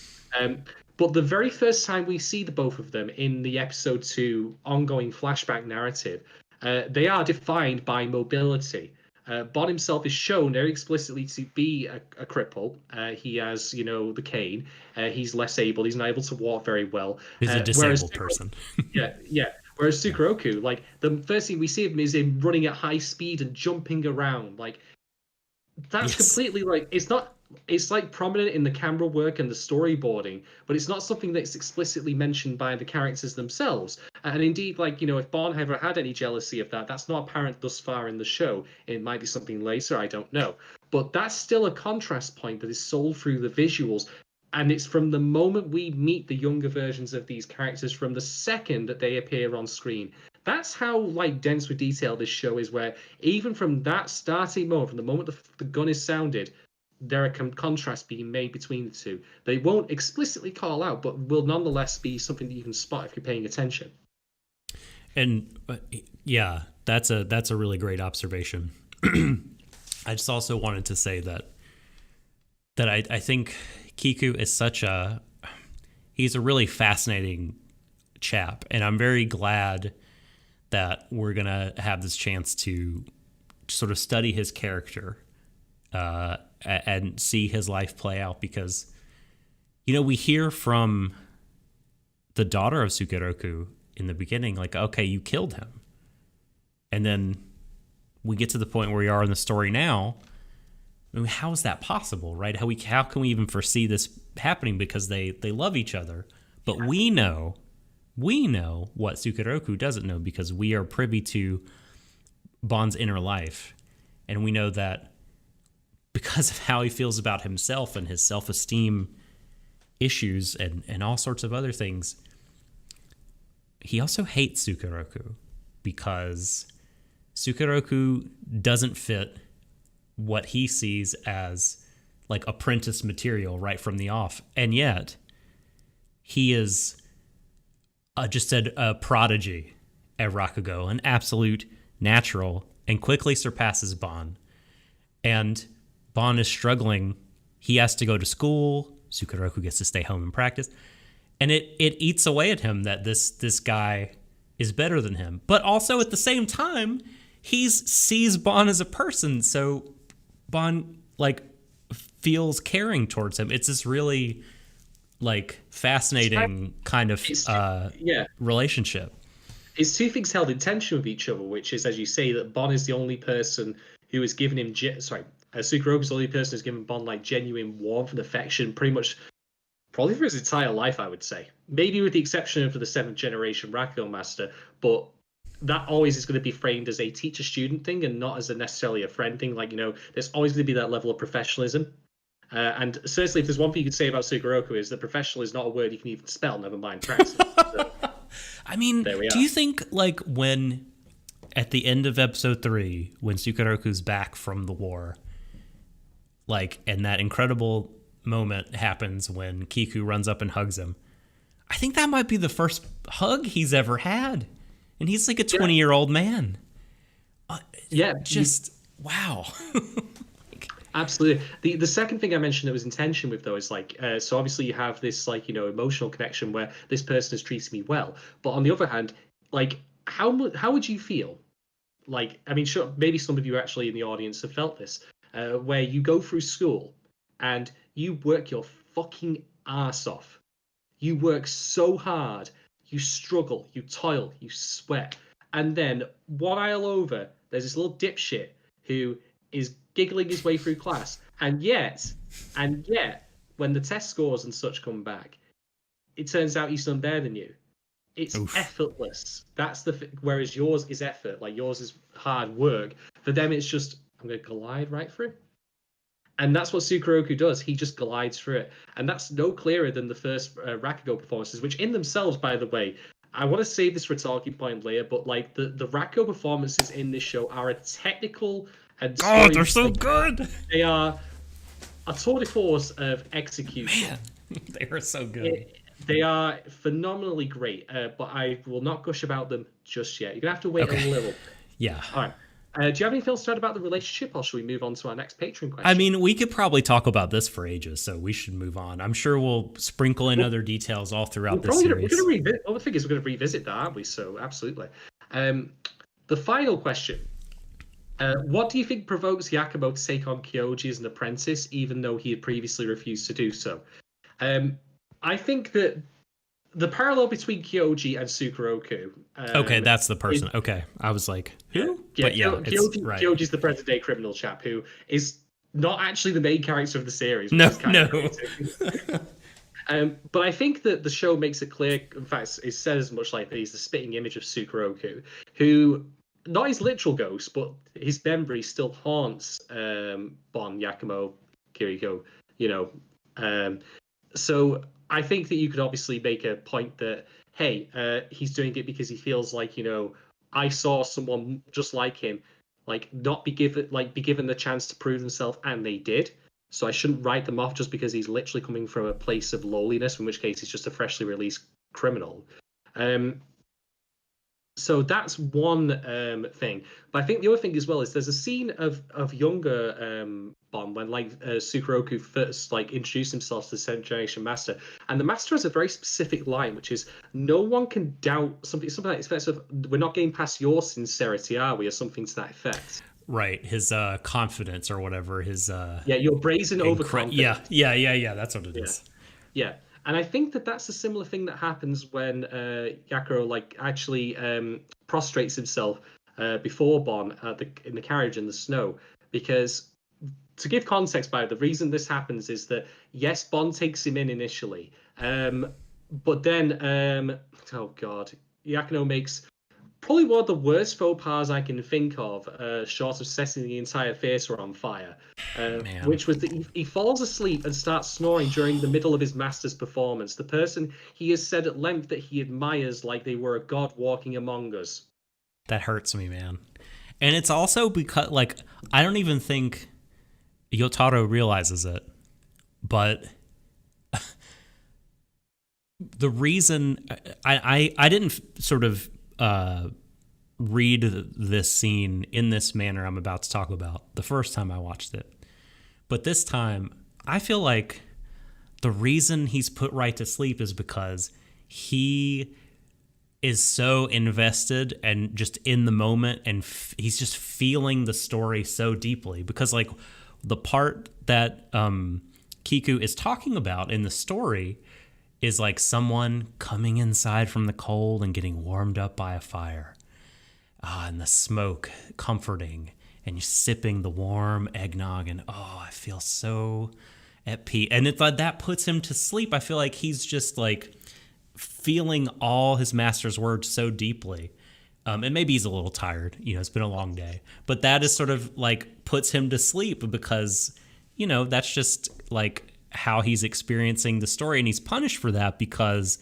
But the very first time we see the both of them in the episode 2 ongoing flashback narrative, they are defined by mobility. Bon himself is shown very explicitly to be a cripple. He has, the cane. He's less able. He's not able to walk very well. He's a disabled person. yeah. Whereas Sukeroku, like, the first thing we see of him is him running at high speed and jumping around. Like, that's completely, like, it's like prominent in the camera work and the storyboarding, but it's not something that's explicitly mentioned by the characters themselves. And indeed, like, if Bon ever had any jealousy of that, that's not apparent thus far in the show. It might be something later, I don't know. But that's still a contrast point that is sold through the visuals. And it's from the moment we meet the younger versions of these characters, from the second that they appear on screen. That's how, like, dense with detail this show is, where even from that starting moment, from the moment the gun is sounded, there are contrasts being made between the two. They won't explicitly call out, but will nonetheless be something that you can spot if you're paying attention. And yeah, that's a really great observation. I just also wanted to say that I think Kiku is he's a really fascinating chap, and I'm very glad that we're gonna have this chance to sort of study his character and see his life play out, because we hear from the daughter of Sukeroku in the beginning, like, okay, you killed him, and then we get to the point where we are in the story now. I mean, how is that possible, right? How can we even foresee this happening? Because they love each other, but we know what Sukeroku doesn't know, because we are privy to Bon's inner life, and we know that because of how he feels about himself and his self-esteem issues and all sorts of other things, he also hates Sukeroku, because Sukeroku doesn't fit what he sees as like apprentice material right from the off. And yet he is just a prodigy at Rakugo, an absolute natural, and quickly surpasses Bon. And Bon is struggling. He has to go to school. Sukeroku gets to stay home and practice. And it eats away at him that this guy is better than him. But also at the same time, he sees Bon as a person. So Bon, like, feels caring towards him. It's this really, like, fascinating kind of relationship. It's two things held in tension with each other, which is, as you say, that Bon is the only person who has given him... Sukeroku is the only person who's given Bon, like, genuine warmth and affection pretty much probably for his entire life, I would say. Maybe with the exception of the 7th generation Rakugo master, but that always is going to be framed as a teacher-student thing and not as necessarily a friend thing. Like, there's always going to be that level of professionalism. And certainly, if there's one thing you could say about Sukeroku, is that professional is not a word you can even spell, never mind practice. So, I mean, do you think, like, when, at the end of episode 3, when Sukeroku's back from the war, like, and that incredible moment happens when Kiku runs up and hugs him, I think that might be the first hug he's ever had. And he's like a 20-year-old man. Wow. Absolutely. The second thing I mentioned that was in tension with, though, is like, so obviously you have this, like, emotional connection where this person has treated me well. But on the other hand, like, how would you feel? Like, I mean, sure, maybe some of you actually in the audience have felt this, where you go through school and you work your fucking ass off. You work so hard. You struggle, you toil, you sweat. And then 1 aisle over, there's this little dipshit who is giggling his way through class. And yet, when the test scores and such come back, it turns out he's done better than you. It's effortless. That's whereas yours is effort, like yours is hard work. For them, it's just, I'm going to glide right through. And that's what Sukeroku does. He just glides through it. And that's no clearer than the first Rakugo performances, which in themselves, by the way, I want to save this for a talking point later, but like the Rakugo performances in this show are a technical and they're so good. They are a tour de force of execution. Man, they are so good. They are phenomenally great, but I will not gush about them just yet. You're gonna have to wait a Okay. little bit. Yeah. All right. Do you have anything else to add about the relationship, or should we move on to our next Patreon question? I mean, we could probably talk about this for ages, so we should move on. I'm sure we'll sprinkle in other details all throughout this series. We're gonna revisit. Well, the thing is, we're gonna revisit that, aren't we? So absolutely. The final question. What do you think provokes Yakumo to take on Kyoji as an apprentice, even though he had previously refused to do so? I think that the parallel between Kyoji and Sukeroku. Okay, that's the person. Okay, I was like, who? Yeah, But yeah, Kyoji, right. Kyoji's the present-day criminal chap who is not actually the main character of the series. No, no. But I think that the show makes it clear, in fact, it says as much like that he's the spitting image of Sukeroku, who, not his literal ghost, but his memory still haunts Bon, Yakumo, Kiriko, So I think that you could obviously make a point that, hey, he's doing it because he feels like, I saw someone just like him, be given the chance to prove themselves, and they did. So I shouldn't write them off just because he's literally coming from a place of lowliness, in which case he's just a freshly released criminal. So that's one thing. But I think the other thing as well is there's a scene of younger Bon when Sukeroku first introduced himself to the Seventh Generation Master, and the Master has a very specific line, which is, "No one can doubt something like this of, we're not getting past your sincerity, are we?" or something to that effect. Right, his confidence or whatever. His your brazen overconfidence. Yeah. That's what it is. Yeah. And I think that that's a similar thing that happens when Yakuro actually prostrates himself before Bon in the carriage in the snow. Because to give context, the reason this happens is that, yes, Bon takes him in initially, but then Yakuno makes probably one of the worst faux pas I can think of, short of setting the entire theatre on fire, which was that he falls asleep and starts snoring during the middle of his master's performance. The person he has said at length that he admires like they were a god walking among us. That hurts me, man. And it's also because, I don't even think Yotaro realizes it, but the reason I didn't sort of read this scene in this manner I'm about to talk about the first time I watched it. But this time, I feel like the reason he's put right to sleep is because he is so invested and just in the moment, and he's just feeling the story so deeply. Because the part that Kiku is talking about in the story is someone coming inside from the cold and getting warmed up by a fire. And the smoke comforting, and you're sipping the warm eggnog, and I feel so at peace. And it's that puts him to sleep. I feel like he's just feeling all his master's words so deeply. And maybe he's a little tired, it's been a long day, but that is sort of puts him to sleep because, that's just how he's experiencing the story, and he's punished for that because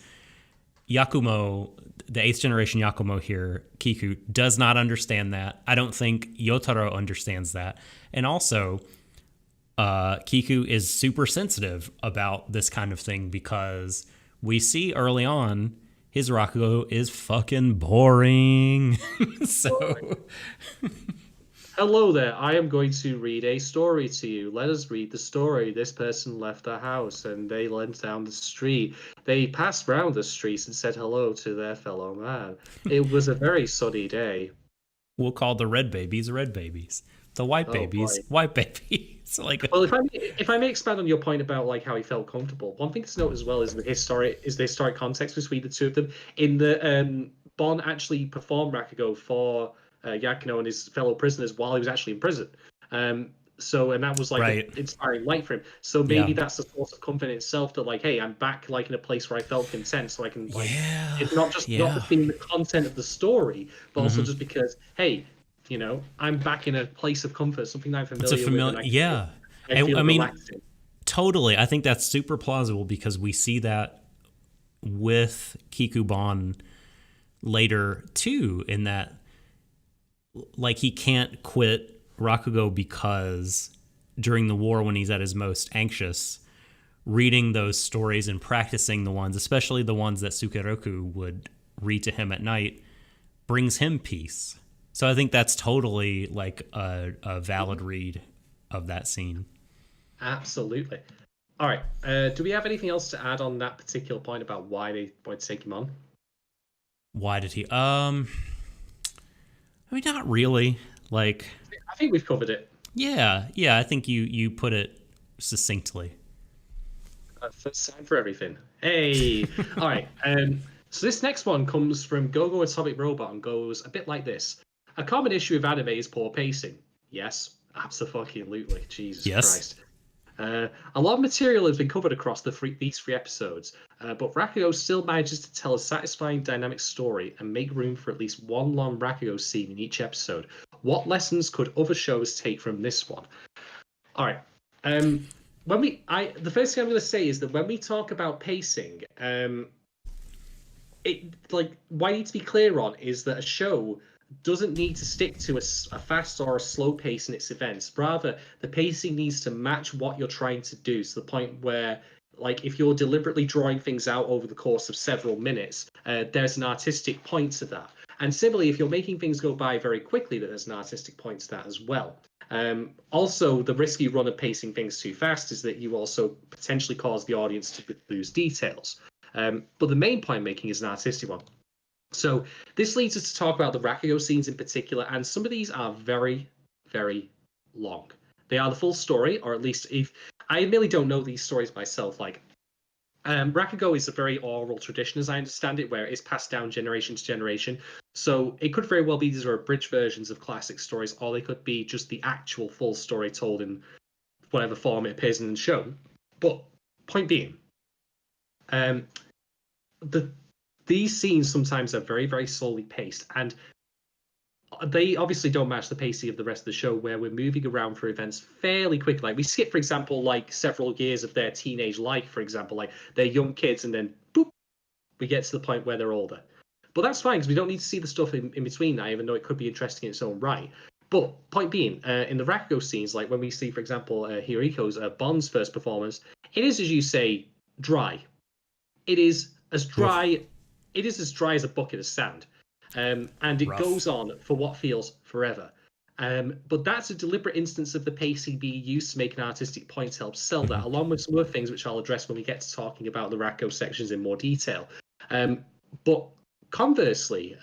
Yakumo, the 8th generation Yakumo here, Kiku, does not understand that. I don't think Yotaro understands that. And also, Kiku is super sensitive about this kind of thing because we see early on his Rakugo is fucking boring. So... Hello there, I am going to read a story to you. Let us read the story. This person left the house and they went down the street. They passed round the streets and said hello to their fellow man. It was a very sunny day. We'll call the red babies red babies. The white babies white babies. Well, if I may expand on your point about how he felt comfortable, one thing to note as well is the historic context between the two of them. In the Bon actually performed Rakugo for Yakuno and his fellow prisoners while he was actually in prison. And that was an inspiring light for him. So maybe that's the source of comfort in itself that hey, I'm back in a place where I felt content, so I can it's not just being the content of the story, but also just because I'm back in a place of comfort, something I'm familiar with. I mean, totally. I think that's super plausible because we see that with Kiku Bon later too, in that he can't quit Rakugo because during the war when he's at his most anxious, reading those stories and practicing the ones, especially the ones that Sukeroku would read to him at night, brings him peace. So I think that's totally like a valid read of that scene. Absolutely. All right. Do we have anything else to add on that particular point about why they wanted to take him on? Why did he? I mean, not really. Like, I think we've covered it. yeah. I think you put it succinctly. First time for everything. Hey. All right. So this next one comes from Gogo Atomic Robot and goes a bit like this. A common issue of anime is poor pacing. Yes, absolutely. Jesus Christ. A lot of material has been covered across these three episodes, but Rakugo still manages to tell a satisfying, dynamic story and make room for at least one long Rakugo scene in each episode. What lessons could other shows take from this one? All right. The first thing I'm going to say is that when we talk about pacing, what I need to be clear on is that a show doesn't need to stick to a fast or a slow pace in its events. Rather, the pacing needs to match what you're trying to do, to the point where, like, if you're deliberately drawing things out over the course of several minutes, there's an artistic point to that. And similarly, if you're making things go by very quickly, there's an artistic point to that as well. Also, the risk you run of pacing things too fast is that you also potentially cause the audience to lose details. But the main point making is an artistic one. So this leads us to talk about the Rakugo scenes in particular, and some of these are very, very long. They are the full story, or at least if I really don't know these stories myself. Like, Rakugo is a very oral tradition, as I understand it, where it is passed down generation to generation. So it could very well be these are abridged versions of classic stories, or they could be just the actual full story told in whatever form it appears in the show. But point being, these scenes sometimes are very, very slowly paced, and they obviously don't match the pacing of the rest of the show, where we're moving around through events fairly quickly. Like, we skip, for example, like several years of their teenage life, for example, like they're young kids, and then boop, we get to the point where they're older. But that's fine, because we don't need to see the stuff in between that, even though it could be interesting in its own right. But point being, in the Rakugo scenes, like when we see, for example, Hiriko's Bond's first performance, it is, as you say, dry. It is as dry. It is as dry as a bucket of sand, and it goes on for what feels forever. But that's a deliberate instance of the pacing being used to make an artistic point to help sell that, along with some other things which I'll address when we get to talking about the Rakugo sections in more detail. But conversely,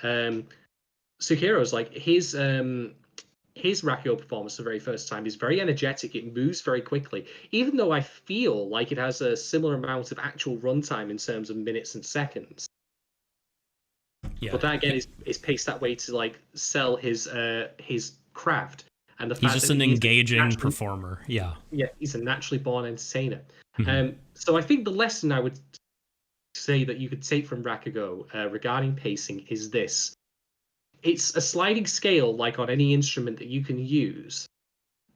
Sukero's, like, his Rakio performance the very first time is very energetic. It moves very quickly, even though I feel like it has a similar amount of actual runtime in terms of minutes and seconds. Yeah. But that again is paced that way to like sell his craft, and the fact he's just that an engaging performer. Yeah, he's a naturally born entertainer. So I think the lesson I would say that you could take from Rakugo regarding pacing is this: it's a sliding scale, like on any instrument that you can use,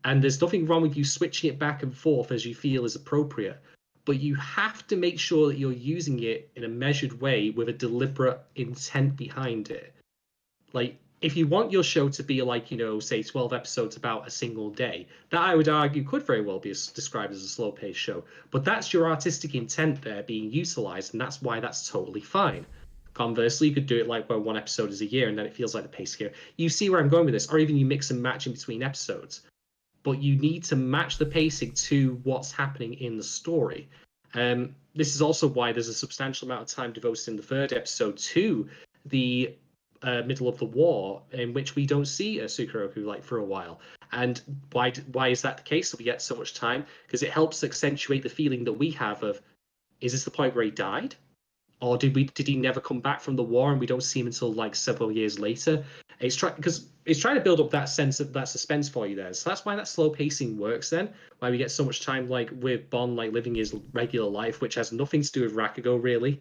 and there's nothing wrong with you switching it back and forth as you feel is appropriate. But you have to make sure that you're using it in a measured way with a deliberate intent behind it. Like, if you want your show to be like, say 12 episodes about a single day, that I would argue could very well be described as a slow-paced show. But that's your artistic intent there being utilized, and that's why that's totally fine. Conversely, you could do it like where one episode is a year, and then it feels like the pace here. You see where I'm going with this, or even you mix and match in between episodes. But you need to match the pacing to what's happening in the story. This is also why there's a substantial amount of time devoted in the third episode to the middle of the war, in which we don't see Sukeroku like for a while. And why is that the case? We get so much time because it helps accentuate the feeling that we have of, is this the point where he died? Or did he never come back from the war and we don't see him until like several years later? It's trying to build up that sense of that suspense for you there. So that's why that slow pacing works then, why we get so much time like with Bond like living his regular life, which has nothing to do with Rakugo really.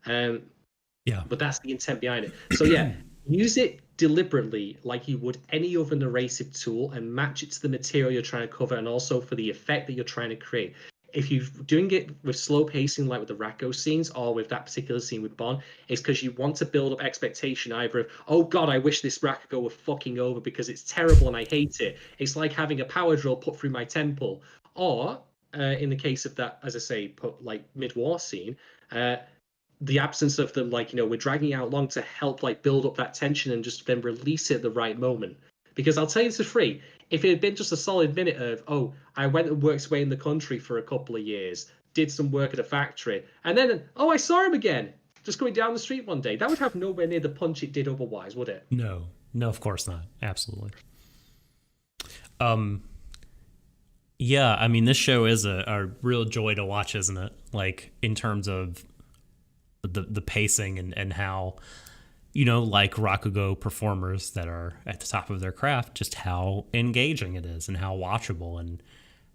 But that's the intent behind it. So yeah, use it deliberately like you would any other narrative tool and match it to the material you're trying to cover and also for the effect that you're trying to create. if you're doing it with slow pacing, like with the Rakio scenes or with that particular scene with Bon, it's because you want to build up expectation either of, oh god, I wish this Rakugo were fucking over because it's terrible and I hate it. It's like having a power drill put through my temple. Or, in the case of that, as I say, put like mid-war scene, the absence of them, like, we're dragging out long to help like build up that tension and just then release it at the right moment. Because I'll tell you for free, if it had been just a solid minute of, oh, I went and worked away in the country for a couple of years, did some work at a factory, and then, oh, I saw him again, just going down the street one day, that would have nowhere near the punch it did otherwise, would it? No, of course not. Absolutely. Yeah, I mean, this show is a real joy to watch, isn't it? Like, in terms of the pacing and how, like Rakugo performers that are at the top of their craft, just how engaging it is and how watchable and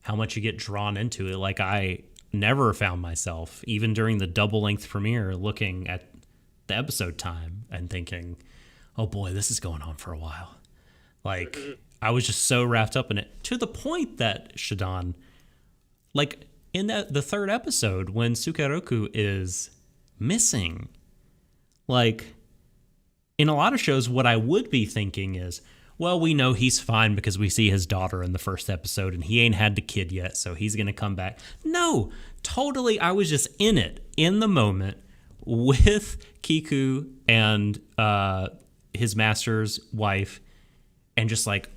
how much you get drawn into it. Like, I never found myself, even during the double-length premiere, looking at the episode time and thinking, oh boy, this is going on for a while. Like, I was just so wrapped up in it, to the point that Shadon, like, in the third episode, when Sukeroku is missing, like, in a lot of shows, what I would be thinking is, well, we know he's fine because we see his daughter in the first episode and he ain't had the kid yet, so he's going to come back. No, totally. I was just in it, in the moment, with Kiku and his master's wife, and just like,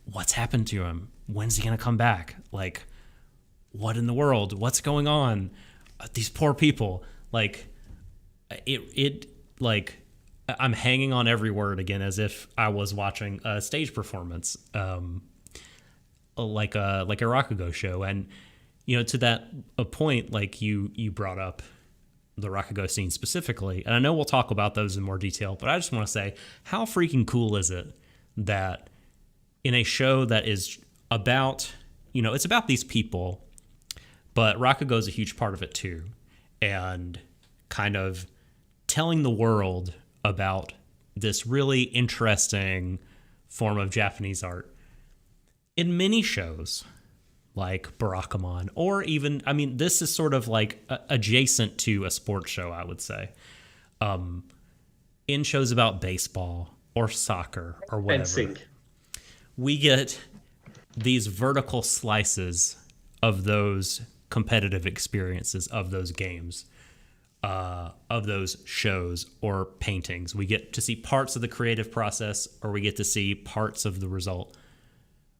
what's happened to him? When's he going to come back? Like, what in the world? What's going on? These poor people. Like, it like, I'm hanging on every word again as if I was watching a stage performance, like a Rakugo show. And, to that point, like you brought up the Rakugo scene specifically, and I know we'll talk about those in more detail, but I just want to say, how freaking cool is it that in a show that is about, it's about these people, but Rakugo is a huge part of it too, and kind of telling the world about this really interesting form of Japanese art. In many shows, like Barakamon, or even, I mean, this is sort of like adjacent to a sports show, I would say. In shows about baseball or soccer or whatever, fencing, we get these vertical slices of those competitive experiences, of those games, of those shows or paintings. We get to see parts of the creative process, or we get to see parts of the result.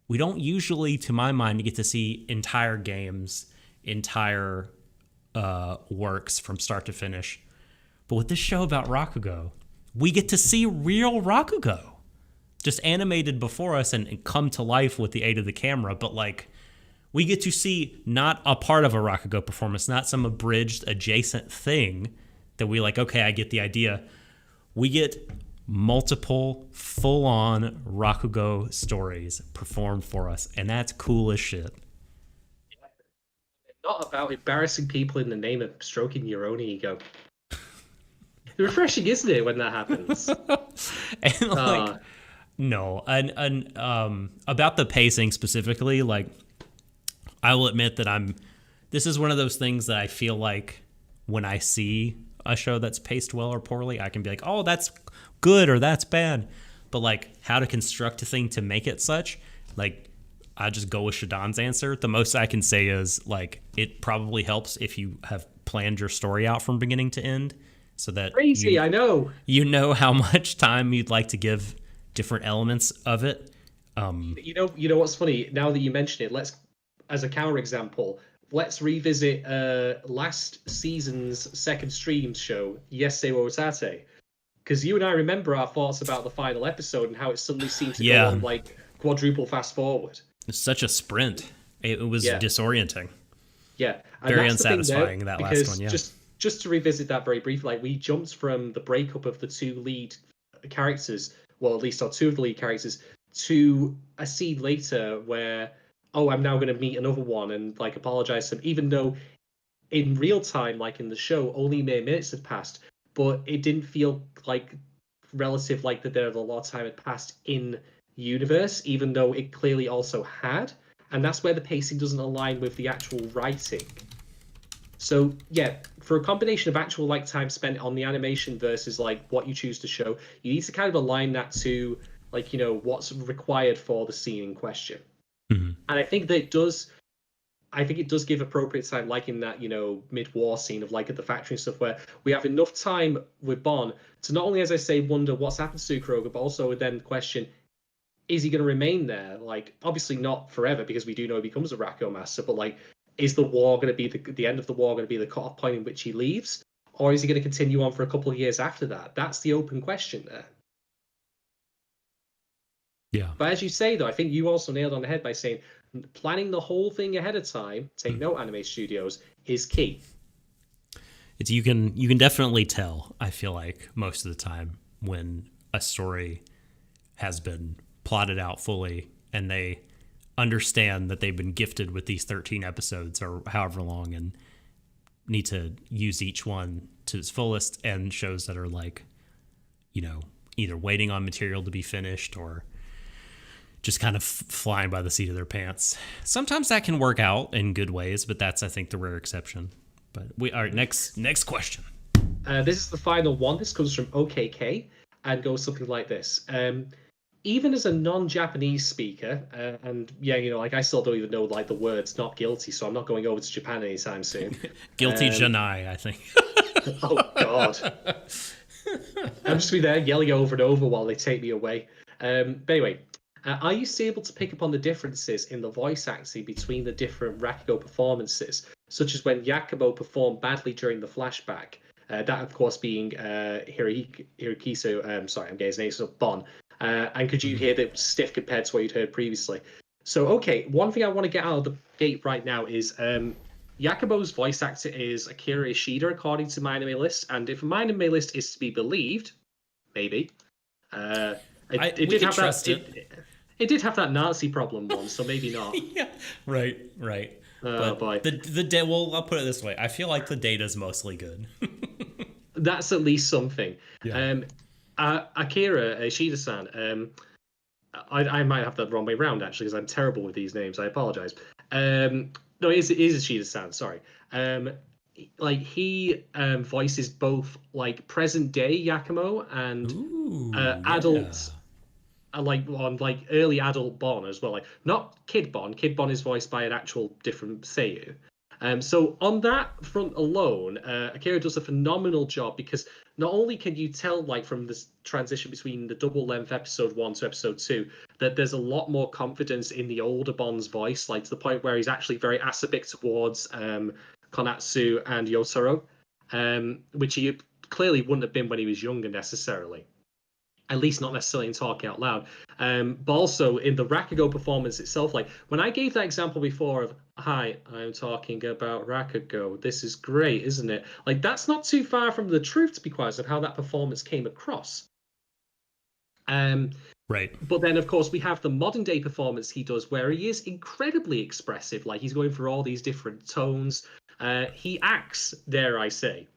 We don't usually, to my mind, get to see entire games, entire works from start to finish. But with this show about Rakugo, we get to see real Rakugo, just animated before us and come to life with the aid of the camera. But like, we get to see not a part of a Rakugo performance, not some abridged adjacent thing that we like, okay, I get the idea. We get multiple full-on Rakugo stories performed for us, and that's cool as shit. Not about embarrassing people in the name of stroking your own ego. Refreshing, isn't it, when that happens? And like, no, and about the pacing specifically, like, I will admit that this is one of those things that I feel like when I see a show that's paced well or poorly, I can be like, oh, that's good or that's bad. But like, how to construct a thing to make it such, like, I just go with Shadon's answer. The most I can say is, like, it probably helps if you have planned your story out from beginning to end, so that crazy, I know. You know how much time you'd like to give different elements of it. You know what's funny? Now that you mention it, as a counterexample, let's revisit last season's second stream show, Yesei wo Tate. Because you and I remember our thoughts about the final episode and how it suddenly seemed to go on like quadruple fast forward. It's such a sprint. It was disorienting. Yeah. And very unsatisfying, that last one, yeah. Just to revisit that very briefly, like, we jumped from the breakup of the two lead characters, well, at least our two of the lead characters, to a scene later where, oh, I'm now going to meet another one and like apologize to him, even though in real time, like in the show, only mere minutes had passed, but it didn't feel like relative, like that there a lot of time had passed in universe, even though it clearly also had. And that's where the pacing doesn't align with the actual writing. So yeah, for a combination of actual like time spent on the animation versus like what you choose to show, you need to kind of align that to like what's required for the scene in question. Mhm. And I think that it does. I think it does give appropriate time, like in that mid-war scene of like at the factory and stuff, where we have enough time with Bon to not only, as I say, wonder what's happened to Sukuroga, but also then question, is he going to remain there? Like, obviously not forever, because we do know he becomes a Rakio master, but like, is the war going to be the end of the war going to be the cut-off point in which he leaves, or is he going to continue on for a couple of years after that? That's the open question there. Yeah. But as you say, though, I think you also nailed on the head by saying planning the whole thing ahead of time, take note, anime studios, is key. It's you can definitely tell, I feel like, most of the time when a story has been plotted out fully and they understand that they've been gifted with these 13 episodes or however long and need to use each one to its fullest, and shows that are like, either waiting on material to be finished or just kind of flying by the seat of their pants. Sometimes that can work out in good ways, but that's, I think, the rare exception. But all right, next question. This is the final one. This comes from OKK and goes something like this. Even as a non-Japanese speaker, and yeah, like I still don't even know like the words "not guilty," so I'm not going over to Japan anytime soon. Guilty Janai, I think. Oh God, I'm just be there yelling over and over while they take me away. But anyway, are you still able to pick up on the differences in the voice acting between the different Rakugo performances, such as when Yakumo performed badly during the flashback? That, of course, being Hirokisu. Sorry, I'm getting his name, so Bon. And could you hear that it was stiff compared to what you'd heard previously? So, okay, one thing I want to get out of the gate right now is Yakumo's voice actor is Akira Ishida, according to my anime list. And if my anime list is to be believed, maybe. It did have that. It did have that Nazi problem once, so maybe not. Yeah, right. Oh boy. The well, I'll put it this way: I feel like the data's mostly good. That's at least something. Yeah. Akira Ishida-san. I might have that the wrong way around actually, because I'm terrible with these names. I apologize. No, it is Ishida-san. Sorry. Like he voices both like present day Yakumo and adult. Like on like early adult Bon as well, like not Kid Bon. Kid Bon is voiced by an actual different Seiyu. So on that front alone, Akira does a phenomenal job, because not only can you tell like from this transition between the double length episode 1 to episode 2 that there's a lot more confidence in the older Bon's voice, like to the point where he's actually very acerbic towards Konatsu and Yotaro, which he clearly wouldn't have been when he was younger necessarily. At least not necessarily in talking out loud. But also in the Rakugo performance itself, like when I gave that example before of, hi, I'm talking about Rakugo, this is great, isn't it? Like that's not too far from the truth, to be quite honest, of how that performance came across. Right. But then, of course, we have the modern day performance he does, where he is incredibly expressive. Like he's going for all these different tones. He acts, dare I say.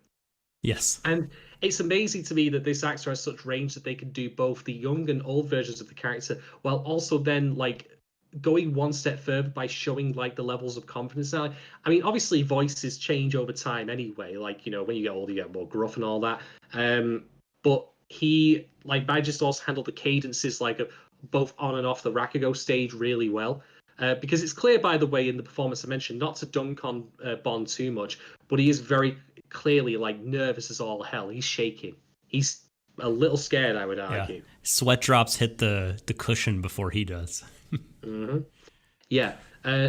Yes. And it's amazing to me that this actor has such range that they can do both the young and old versions of the character, while also then like going one step further by showing like the levels of confidence. Now, I mean, obviously voices change over time anyway. Like when you get older, you get more gruff and all that. But he I just also handled the cadences like both on and off the Rakugo stage really well. Because it's clear, by the way, in the performance I mentioned, not to dunk on Bond too much, but he is very clearly like nervous as all hell. He's shaking. He's a little scared, I would argue. Yeah. Sweat drops hit the cushion before he does. Mm-hmm. Yeah.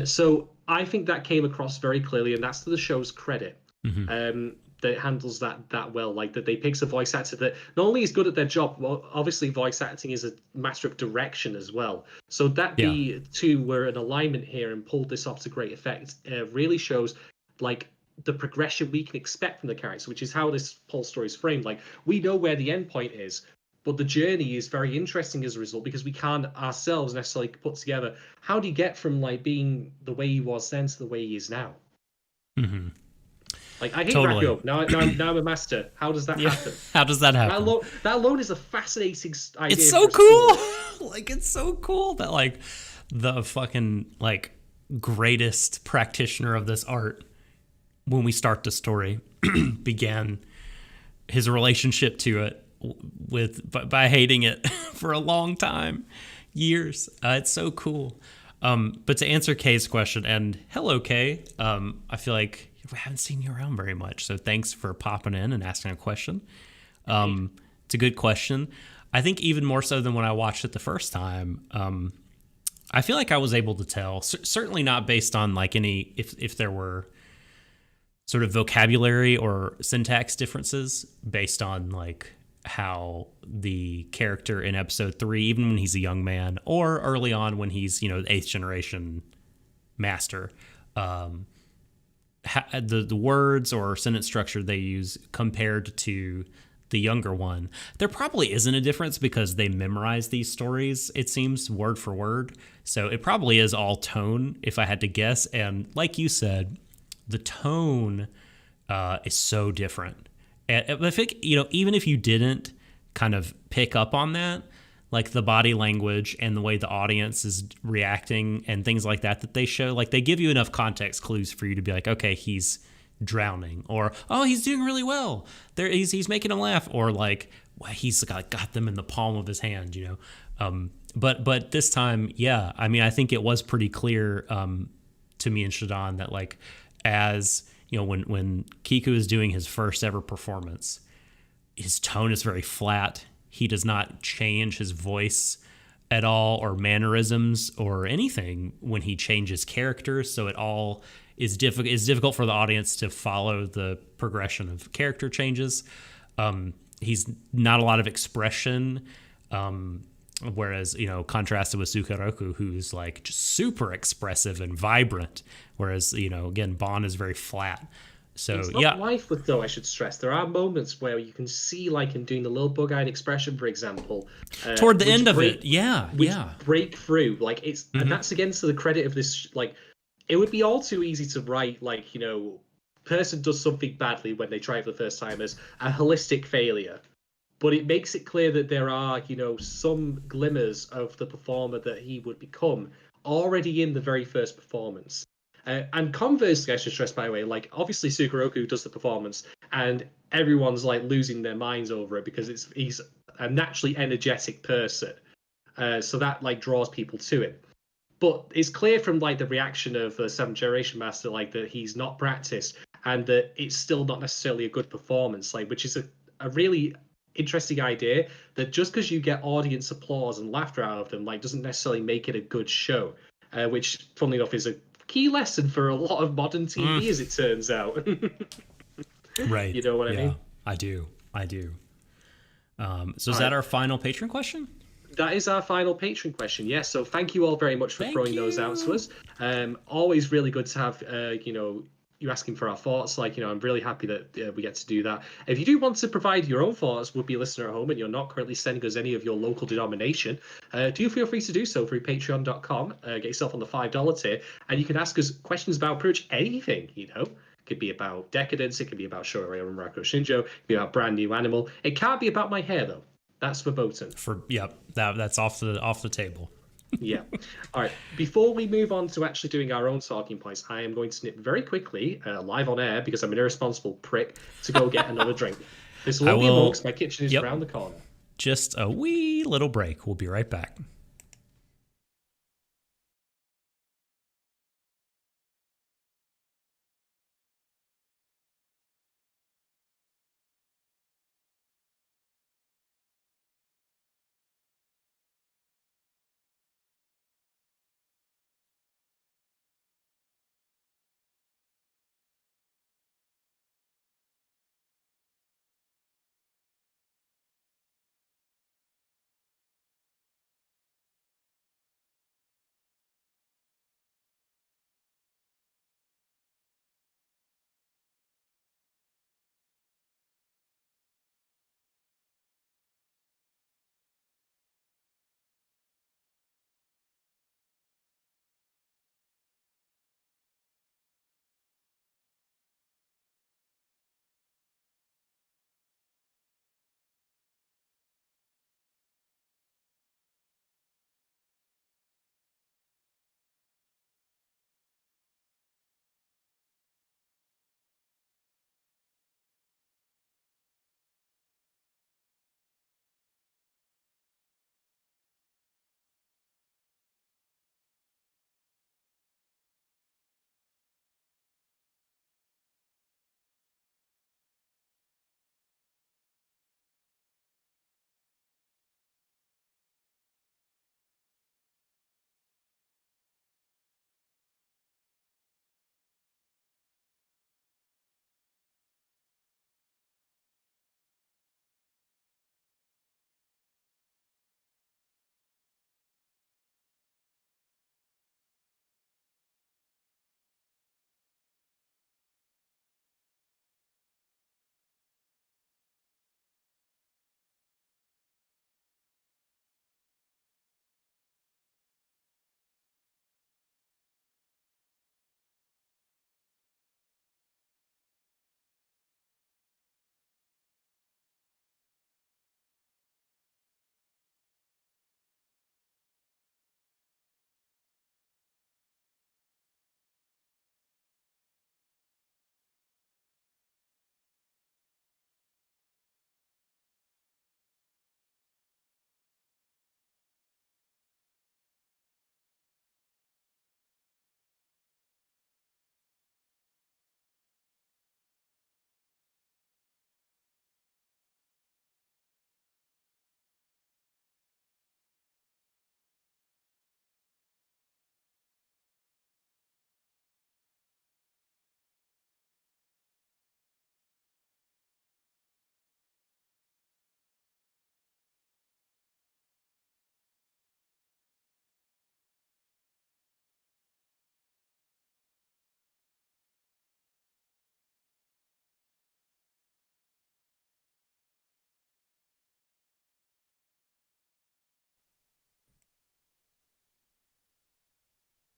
So I think that came across very clearly, and that's to the show's credit. Mm-hmm. That it handles that well, like that they picks a voice actor that not only is good at their job, well, obviously voice acting is a matter of direction as well. So that the two were in alignment here and pulled this off to great effect really shows like the progression we can expect from the character, which is how this whole story is framed. Like we know where the end point is, but the journey is very interesting as a result, because we can't ourselves necessarily put together how do you get from like being the way he was then to the way he is now. Mm-hmm. Like I hate Totally. Rakio. Now I'm a master. How does that happen? How does that happen? That alone is a fascinating idea. It's so cool. Like it's so cool that like the fucking like greatest practitioner of this art when we start the story, began his relationship to it by hating it for a long time, years. It's so cool. But to answer Kay's question, and hello, Kay. I feel like we haven't seen you around very much, so thanks for popping in and asking a question. It's a good question. I think even more so than when I watched it the first time. I feel like I was able to tell, certainly not based on like any, if there were sort of vocabulary or syntax differences based on like how the character in episode 3, even when he's a young man or early on when he's, the 8th generation master, the words or sentence structure they use compared to the younger one, there probably isn't a difference because they memorize these stories, it seems, word for word. So it probably is all tone, if I had to guess. And like you said, the tone is so different. And I think, even if you didn't kind of pick up on that, like the body language and the way the audience is reacting and things like that they show, like they give you enough context clues for you to be like, okay, he's drowning, or oh, he's doing really well. He's making them laugh, or like, well, he's got them in the palm of his hand, But this time, yeah, I mean, I think it was pretty clear to me and Shadon that like, as when Kiku is doing his first ever performance, his tone is very flat. He does not change his voice at all or mannerisms or anything when he changes characters. So it all is difficult for the audience to follow the progression of character changes. He's not a lot of expression. Whereas, contrasted with Sukeroku, who's like just super expressive and vibrant. Whereas, again, Bon is very flat. So, it's not lifeless, though, I should stress. There are moments where you can see, like, him doing the little bug-eyed expression, for example. Toward the end of it, which break through. Like, it's and that's again to the credit of this, like, it would be all too easy to write, like, person does something badly when they try it for the first time as a holistic failure. But it makes it clear that there are, some glimmers of the performer that he would become already in the very first performance. And conversely, I should stress, by the way, like, obviously Sukeroku does the performance and everyone's like losing their minds over it because he's a naturally energetic person. So that like draws people to it. But it's clear from like the reaction of the 7th generation master, like that he's not practiced and that it's still not necessarily a good performance, like, which is a really interesting idea, that just because you get audience applause and laughter out of them, like, doesn't necessarily make it a good show, which, funnily enough, is a key lesson for a lot of modern TV, as it turns out. Right. You know what I mean? I do. So is that our final patron question? That is our final patron question. Yes. So thank you all very much for throwing those out to us. Always really good to have, you asking for our thoughts. Like, I'm really happy that we get to do that. If you do want to provide your own thoughts, would be a listener at home, and you're not currently sending us any of your local denomination, do feel free to do so through patreon.com. Get yourself on the $5 tier, and you can ask us questions about pretty much anything, It could be about Decadence, it could be about Showa Genroku Rakugo Shinju, it could be about Brand New Animal. It can't be about my hair, though. That's verboten. That's off the table. Yeah. All right. Before we move on to actually doing our own talking points, I am going to snip very quickly, live on air, because I'm an irresponsible prick, to go get another drink. This will be amongst my kitchen is around the corner. Just a wee little break. We'll be right back.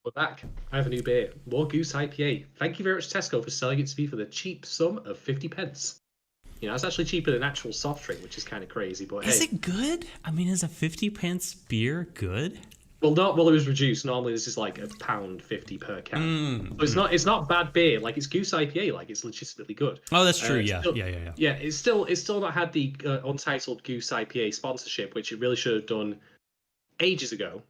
We're back. I have a new beer, More Goose IPA. Thank you very much, Tesco, for selling it to me for the cheap sum of 50 pence. You know, it's actually cheaper than actual soft drink, which is kind of crazy. But Is hey, it good? I mean, is a 50 pence beer good? well, it was reduced. Normally, this is like £1.50 per can. So it's not bad beer. Like it's Goose IPA. Like it's legitimately good. Oh, that's true. It's Yeah, still, yeah. Yeah, it's still not had the Untitled Goose IPA sponsorship, which it really should have done ages ago.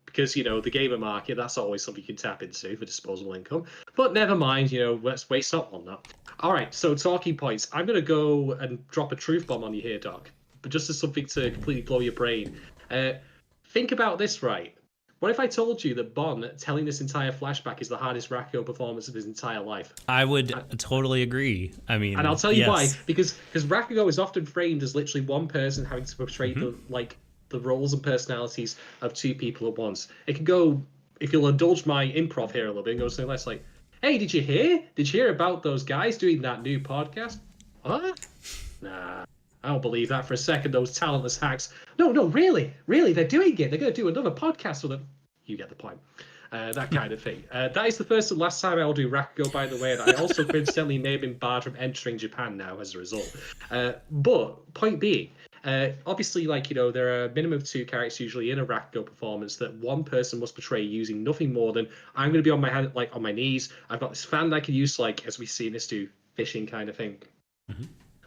Because you know the gamer market, that's always something you can tap into for disposable income. But never mind. You know, let's waste up on that. All right. So talking points. I'm gonna go and drop a truth bomb on you here, Doc. But just as something to completely blow your brain. Think about this, right? What if I told you that Bon telling this entire flashback is the hardest Rakio performance of his entire life? I would totally agree. I mean, And I'll tell you why. yes. Because Rakugo is often framed as literally one person having to portray the roles and personalities of two people at once. It can go, if you'll indulge my improv here a little bit, and go something less like, "Hey, did you hear? Did you hear about those guys doing that new podcast? What? Nah, I don't believe that for a second. Those talentless hacks. No, really, they're doing it. They're going to do another podcast with them. You get the point. That kind of thing. That is the first and last time I'll do Rakugo, by the way, and I also coincidentally may have been barred from entering Japan now as a result. But point being, obviously, like, you know, there are a minimum of two characters usually in a Rakugo performance that one person must portray using nothing more than, I'm going to be on my hand, like on my knees. I've got this fan that I can use, like, as we see in this do, fishing kind of thing.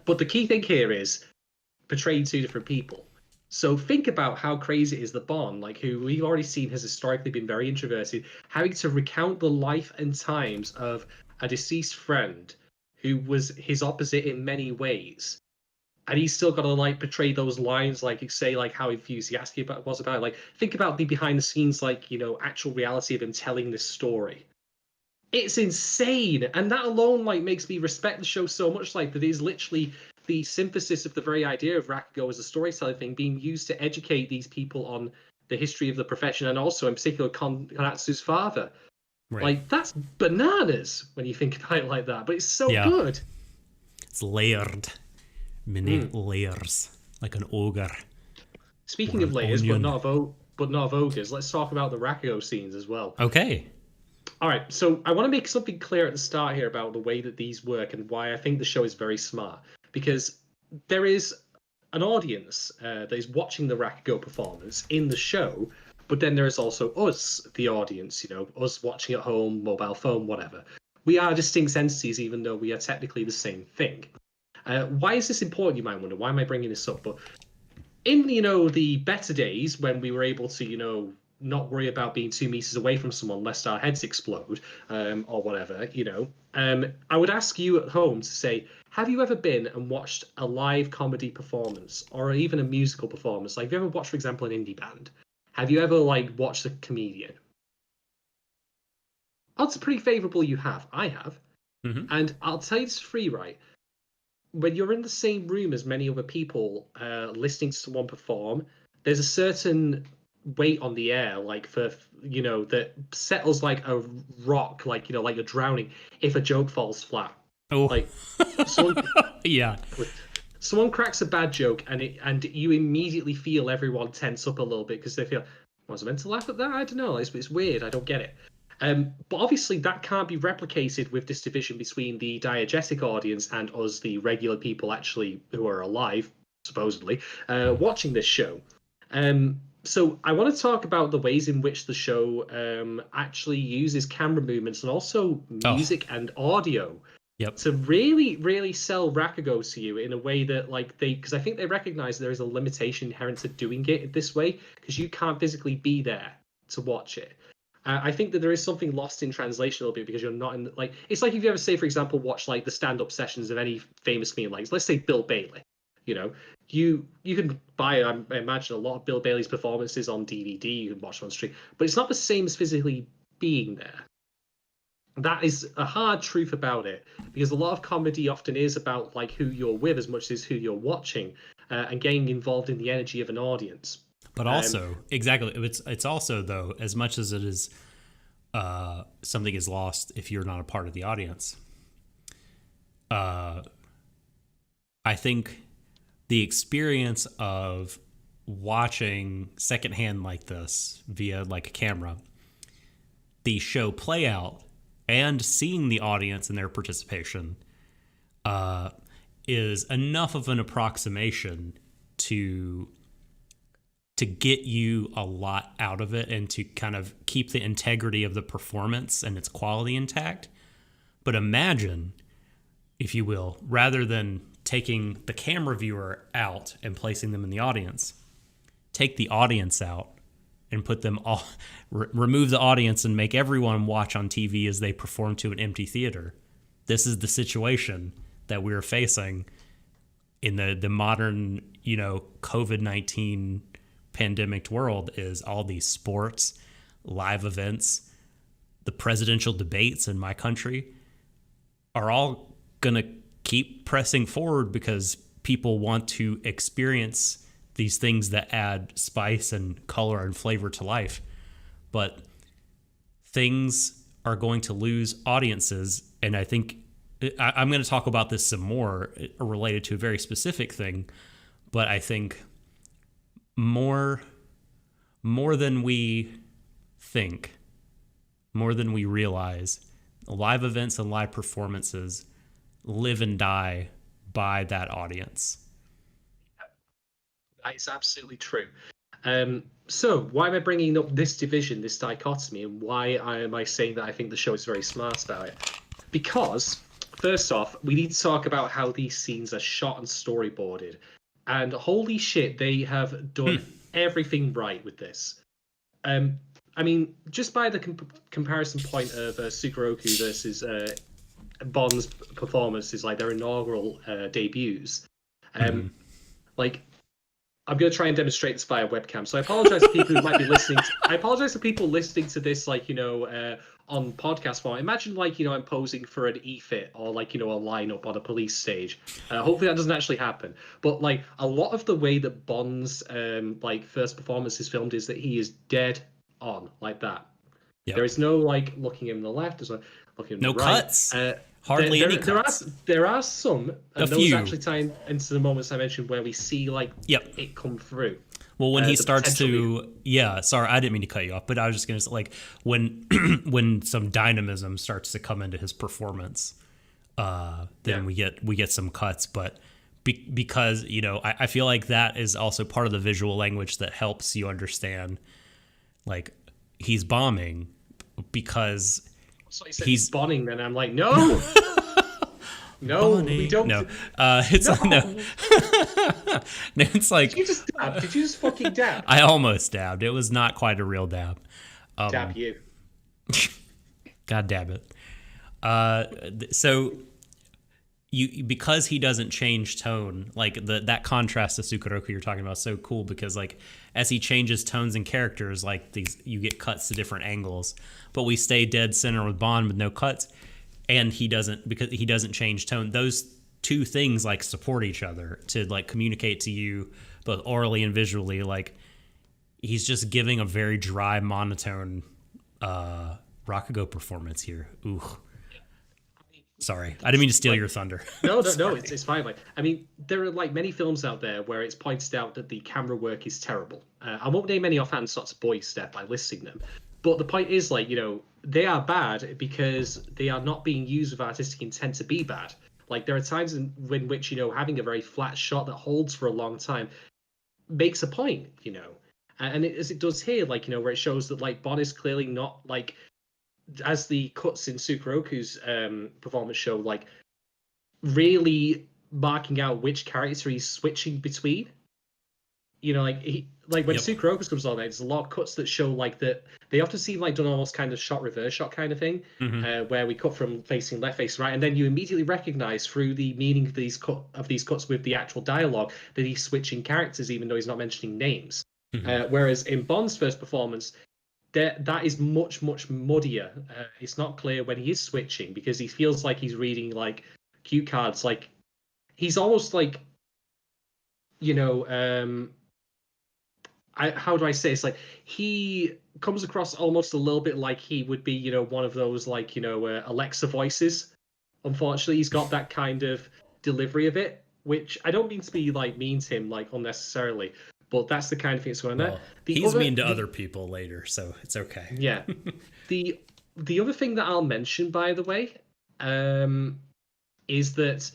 But the key thing here is portraying two different people. So think about how crazy it is that Bon, like who we've already seen has historically been very introverted, having to recount the life and times of a deceased friend who was his opposite in many ways. And he's still got to like portray those lines, like say like how enthusiastic it was about it. Like think about the behind the scenes, like, you know, actual reality of him telling this story. It's insane, and that alone like makes me respect the show so much. Like that is literally the synthesis of the very idea of Rakugo as a storytelling thing being used to educate these people on the history of the profession, and also in particular Konatsu's father. Right. Like that's bananas when you think about it like that, but it's so Yeah. good. It's layered. Many layers. Like an ogre. Speaking Or of an layers, onion. but not of ogres, let's talk about the Rakio scenes as well. Okay. All right, so I want to make something clear at the start here about the way that these work and why I think the show is very smart. Because there is an audience that is watching the Rakugo performance in the show, but then there is also us, the audience, you know, us watching at home, mobile phone, whatever. We are distinct entities, even though we are technically the same thing. Why is this important, you might wonder? Why am I bringing this up? But in, you know, the better days when we were able to, you know, not worry about being 2 meters away from someone lest our heads explode, or whatever, you know, I would ask you at home to say, have you ever been and watched a live comedy performance or even a musical performance? Like, have you ever watched, for example, an indie band? Have you ever, like, watched a comedian? Odds are pretty favourable you have. I have. And I'll tell you this free, right? When you're in the same room as many other people listening to someone perform, there's a certain weight on the air, like for, you know, that settles like a rock, like, you know, like you're drowning if a joke falls flat. Oh. Like someone, Yeah. someone cracks a bad joke and you immediately feel everyone tense up a little bit because they feel, was I meant to laugh at that? I don't know. It's weird. I don't get it. But obviously that can't be replicated with this division between the diegetic audience and us, the regular people actually who are alive, supposedly, watching this show. So I want to talk about the ways in which the show actually uses camera movements and also music and audio to really, really sell Rakugo to you in a way that, like, because I think they recognize there is a limitation inherent to doing it this way because you can't physically be there to watch it. I think that there is something lost in translation a little bit because you're not in, like, it's like if you ever say, for example, watch like the stand-up sessions of any famous comedian, like let's say Bill Bailey, you know, you can buy, I imagine, a lot of Bill Bailey's performances on DVD, you can watch them on stream, but it's not the same as physically being there. That is a hard truth about it because a lot of comedy often is about like who you're with as much as who you're watching, and getting involved in the energy of an audience. But also, exactly, it's also, though, as much as it is something is lost if you're not a part of the audience, I think the experience of watching secondhand like this via like a camera, the show play out and seeing the audience and their participation is enough of an approximation to get you a lot out of it and to kind of keep the integrity of the performance and its quality intact. But imagine, if you will, rather than taking the camera viewer out and placing them in the audience, take the audience out and put them all, remove the audience and make everyone watch on TV as they perform to an empty theater. This is the situation that we're facing in the modern, COVID-19 pandemic world, is all these sports, live events, the presidential debates in my country are all going to keep pressing forward because people want to experience these things that add spice and color and flavor to life. But things are going to lose audiences. And I think I'm going to talk about this some more related to a very specific thing. But I think more than we think, more than we realize, live events and live performances live and die by that audience. That is absolutely true. So why am I bringing up this division, this dichotomy, and why am I saying that I think the show is very smart about it? Because, first off, we need to talk about how these scenes are shot and storyboarded. And holy shit, they have done everything right with this. I mean, just by the comparison point of Sukeroku versus Bond's performances, like their inaugural debuts, like, I'm going to try and demonstrate this via webcam. So I apologize to people who might be listening. I apologize to people listening to this, like, on podcast form. Imagine, like, I'm posing for an E-fit or, like, a lineup on a police stage. Hopefully that doesn't actually happen. But, like, a lot of the way that Bond's, first performance is filmed is that he is dead on, like that. Yep. There is no, like, looking him to the left. There's looking him to the right. Cuts. Hardly any cuts. There are some, and a those few. actually tie into the moments I mentioned where we see, like, it come through. Well, when he starts to, sorry, I didn't mean to cut you off, but I was just going to say, like, when when some dynamism starts to come into his performance, then we get some cuts. But because, I feel like that is also part of the visual language that helps you understand, like, he's bombing because... So he said he's bombing, then I'm like, no, no, Bonnie. we don't. No, it's no. It's like, Did you just dab? Did you just fucking dab? I almost dabbed. It was not quite a real dab. Dab you. God damn it. So because he doesn't change tone, like that contrast to Sukeroku you're talking about is so cool, because, like, as he changes tones and characters, like, these, you get cuts to different angles, but we stay dead center with Bond with no cuts, and because he doesn't change tone. Those two things, like, support each other to, like, communicate to you both orally and visually. Like, he's just giving a very dry, monotone Rakugo performance here. Ooh. Sorry, I didn't mean to steal your thunder. No, it's fine. Like, I mean, there are, like, many films out there where it's pointed out that the camera work is terrible. I won't name any offhand sorts of boys step by listing them, but the point is, like, they are bad because they are not being used with artistic intent to be bad. Like, there are times in which, having a very flat shot that holds for a long time makes a point, and as it does here, like, where it shows that, like, Bond is clearly not, like, as the cuts in Sukeroku's performance show, like, really marking out which character he's switching between. Like when Sukeroku comes on, there's a lot of cuts that show, like, that they often seem like done almost kind of shot reverse shot kind of thing, where we cut from facing left, facing right, and then you immediately recognize through the meaning of these cuts with the actual dialogue that he's switching characters, even though he's not mentioning names. Whereas in Bond's first performance, that is much, much muddier. It's not clear when he is switching because he feels like he's reading, like, cue cards. Like, he's almost like, how do I say? It's like he comes across almost a little bit like he would be, one of those, like, Alexa voices. Unfortunately, he's got that kind of delivery of it, which I don't mean to be, like, mean to him, like, unnecessarily. But that's the kind of thing that's going on there. He's mean to other people later, so it's okay. Yeah. The the other thing that I'll mention, by the way, is that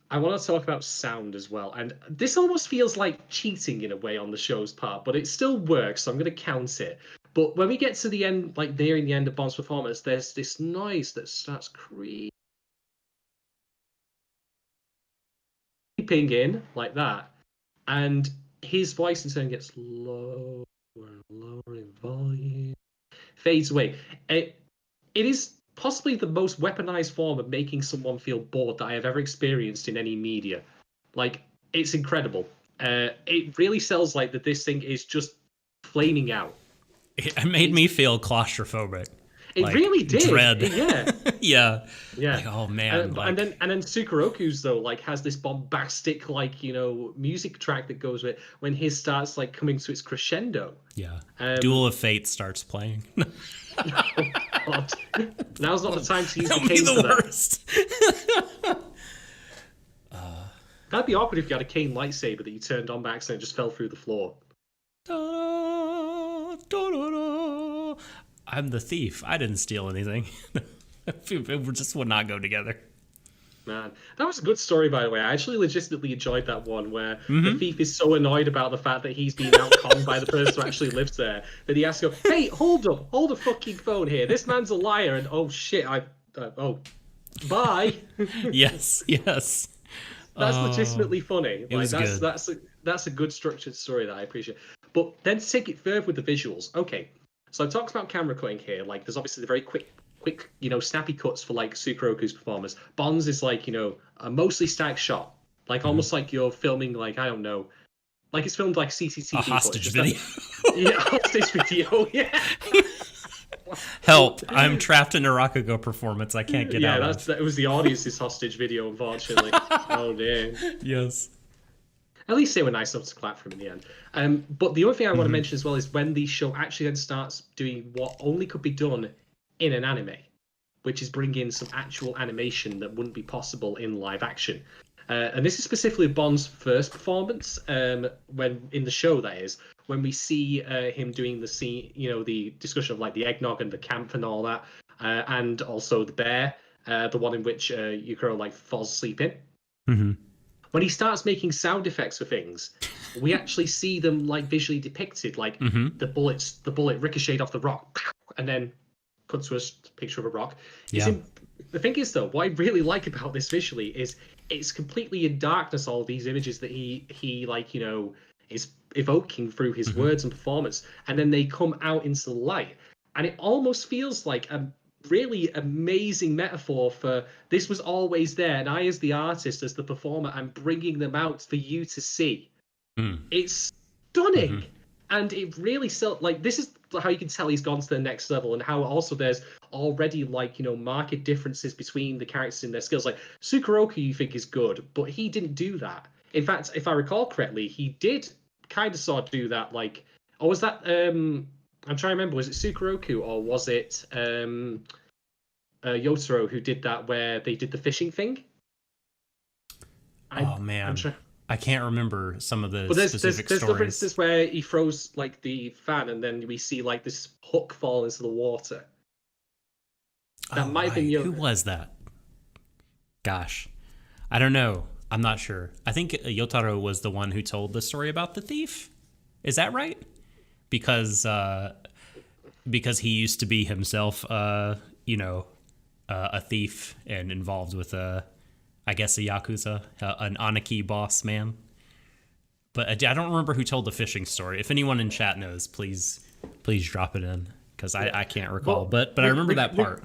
I want to talk about sound as well. And this almost feels like cheating in a way on the show's part, but it still works, so I'm going to count it. But when we get to the end, like nearing the end of Bond's performance, there's this noise that starts creeping in like that. And his voice in turn gets lower and lower in volume, fades away. It is possibly the most weaponized form of making someone feel bored that I have ever experienced in any media. Like, it's incredible. It really sells like that this thing is just flaming out. It made me feel claustrophobic. It like, really did. Dread. Yeah. Yeah. Like, oh man. And then Sukeroku's though like has this bombastic like music track that goes with it when his starts like coming to its crescendo. Yeah. Duel of Fate starts playing. Oh, God. Now's not the time to use the cane for that. Worst. That'd be awkward if you had a cane lightsaber that you turned on by accident and just fell through the floor. I'm the thief. I didn't steal anything. It just would not go together. Man, that was a good story, by the way. I actually legitimately enjoyed that one where the thief is so annoyed about the fact that he's being outconned by the person who actually lives there that he has to go, hey, hold a fucking phone here. This man's a liar. And oh shit, bye. Yes. That's legitimately funny. It was good. That's a good structured story that I appreciate. But then to take it further with the visuals. Okay, so I've talked about camera cutting here. Like, there's obviously the very quick, snappy cuts for like Sukeroku's performance. Bond's is like, a mostly static shot, like almost like you're filming like, I don't know, like it's filmed like CCTV. A hostage video. Yeah, hostage video. Yeah. Help! I'm trapped in a Rakugo performance. I can't get out. Yeah, that was the audience's hostage video, unfortunately. Oh dear. Yes. At least they were nice enough to clap for him in the end. But the other thing I want to mention as well is when the show actually then starts doing what only could be done in an anime, which is bring in some actual animation that wouldn't be possible in live action. And this is specifically Bond's first performance, when in the show, that is, when we see him doing the scene, the discussion of like the eggnog and the camp and all that, and also the bear, the one in which Yukiro like falls asleep in. Mm-hmm. When he starts making sound effects for things, we actually see them like visually depicted, like the bullet ricocheted off the rock, and then cut to a picture of a rock. Yeah. The thing is, though, what I really like about this visually is it's completely in darkness. All these images that he like is evoking through his words and performance, and then they come out into the light, and it almost feels like a really amazing metaphor for this was always there, and I, as the artist, as the performer, I'm bringing them out for you to see. It's stunning, and it really like this is how you can tell he's gone to the next level, and how also there's already like marked differences between the characters in their skills. Like Sukeroku, you think is good, but he didn't do that. In fact, if I recall correctly, he did kind of sort of do that. Like, or was that I'm trying to remember, was it Sukeroku or was it Yotaro who did that, where they did the fishing thing? I can't remember some of the there's specific stories. There's instances where he throws like the fan, and then we see like this hook fall into the water. That might have been Who was that? Gosh, I don't know. I'm not sure. I think Yotaro was the one who told the story about the thief. Is that right? Because he used to be himself, a thief and involved with I guess a yakuza, an Aniki boss man. But I don't remember who told the fishing story. If anyone in chat knows, please drop it in, because I can't recall. But I remember that part.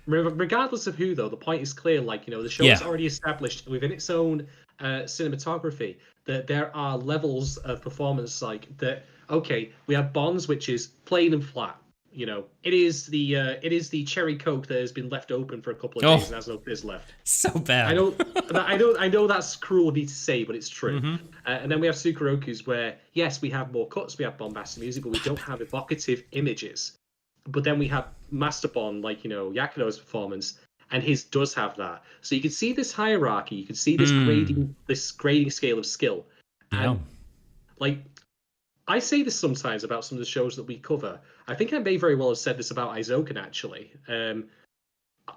Regardless of who, though, the point is clear. Like, the show is already established within its own cinematography that there are levels of performance like that. Okay, we have Bonds, which is plain and flat. It is the cherry coke that has been left open for a couple of days and has no fizz left. So bad. I know that's cruel of me to say, but it's true. And then we have Sukeroku's, where yes, we have more cuts, we have bombastic music, but we don't have evocative images. But then we have Master Bond, like Yakuno's performance, and his does have that. So you can see this hierarchy, you can see this grading scale of skill. And like, I say this sometimes about some of the shows that we cover. I think I may very well have said this about Izoken, actually.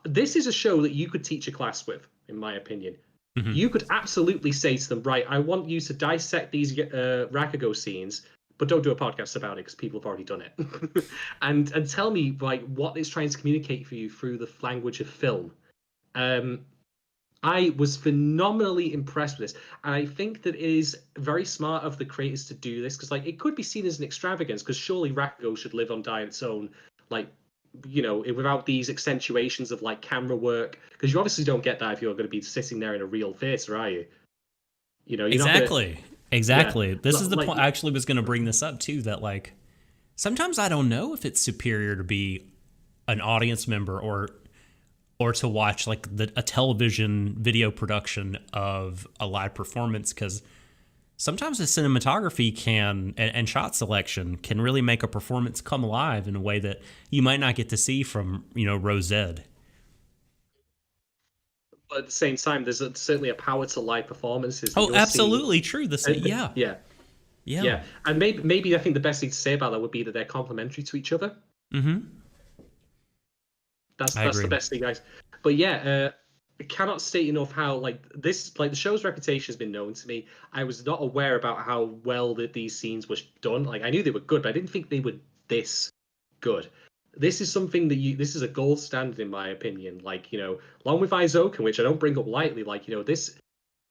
This is a show that you could teach a class with, in my opinion. Mm-hmm. You could absolutely say to them, right, I want you to dissect these Rakugo scenes, but don't do a podcast about it because people have already done it. and tell me like what it's trying to communicate for you through the language of film. I was phenomenally impressed with this, and I think that it is very smart of the creators to do this because, like, it could be seen as an extravagance. Because surely Rakugo should live on die on its own, like, without these accentuations of like camera work. Because you obviously don't get that if you're going to be sitting there in a real theater, are you? You're Exactly. Exactly. Yeah. This is the Like, point. I actually was going to bring this up too. That like sometimes I don't know if it's superior to be an audience member or to watch like a television video production of a live performance, because sometimes the cinematography can and shot selection can really make a performance come alive in a way that you might not get to see from Rosed. but at the same time, there's certainly a power to live performances. Oh, absolutely true. Yeah. Yeah, and maybe I think the best thing to say about that would be that they're complementary to each other. Mm-hmm. That's the best thing, guys. But yeah, I cannot state enough how like the show's reputation has been known to me. I was not aware about how well these scenes were done. Like I knew they were good, but I didn't think they were this good. This is something that this is a gold standard in my opinion. Like along with Izoken, which I don't bring up lightly. Like this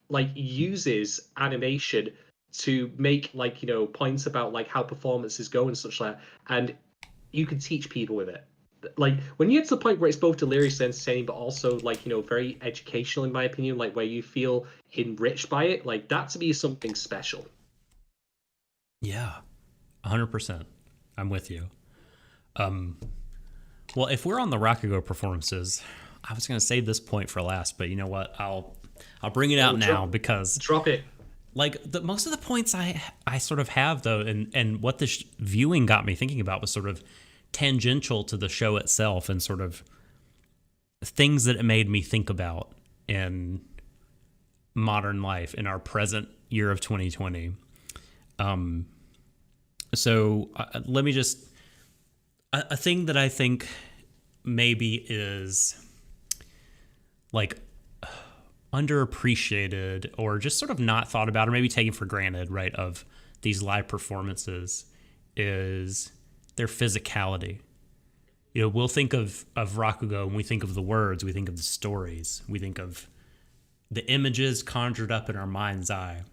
like uses animation to make like points about like how performances go and such like that, and you can teach people with it. Like when you get to the point where it's both delirious and entertaining, but also like very educational in my opinion, like where you feel enriched by it, like that to me is something special. Yeah, 100%. I'm with you. Well, if we're on the Rakugo performances, I was going to save this point for last, but you know what? I'll bring it out now because drop it. Like most of the points I sort of have though, and what this viewing got me thinking about was sort of tangential to the show itself and sort of things that it made me think about in modern life in our present year of 2020. So let me just a thing that I think maybe is like underappreciated or just sort of not thought about or maybe taken for granted, right, of these live performances is their physicality. We'll think of Rakugo and we think of the words, we think of the stories, we think of the images conjured up in our mind's eye.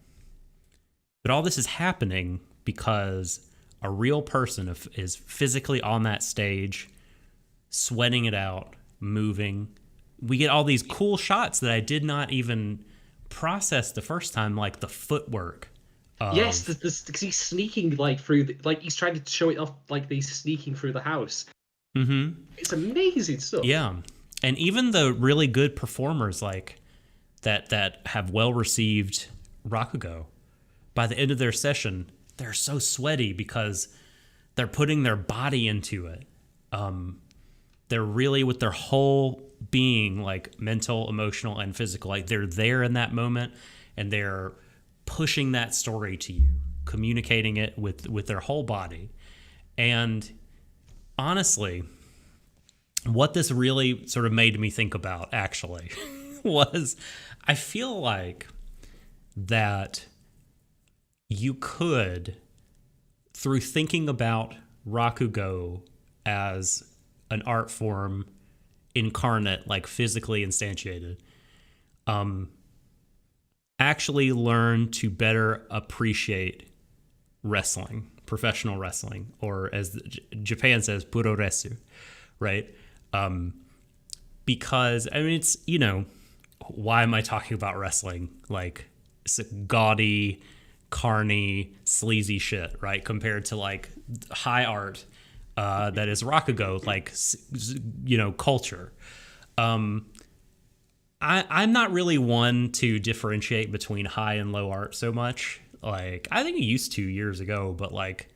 But all this is happening because a real person is physically on that stage, sweating it out, moving. We get all these cool shots that I did not even process the first time, like the footwork. Yes, because he's sneaking like through, like he's trying to show it off, like he's sneaking through the house. Mm-hmm. It's amazing stuff. Yeah, and even the really good performers like that have well received Rakugo, by the end of their session, they're so sweaty because they're putting their body into it. They're really with their whole being, like mental, emotional, and physical. Like they're there in that moment, and they're pushing that story to you, communicating it with their whole body. And honestly, what this really sort of made me think about actually was I feel like that you could, through thinking about Rakugo as an art form incarnate, like physically instantiated, actually learn to better appreciate wrestling, professional wrestling, or as Japan says, puroresu, right? Because, I mean, it's, why am I talking about wrestling? Like, it's gaudy, carny, sleazy shit, right? Compared to, like, high art that is Rakugo, like, culture. I'm not really one to differentiate between high and low art so much. Like, I think I used to years ago, but like,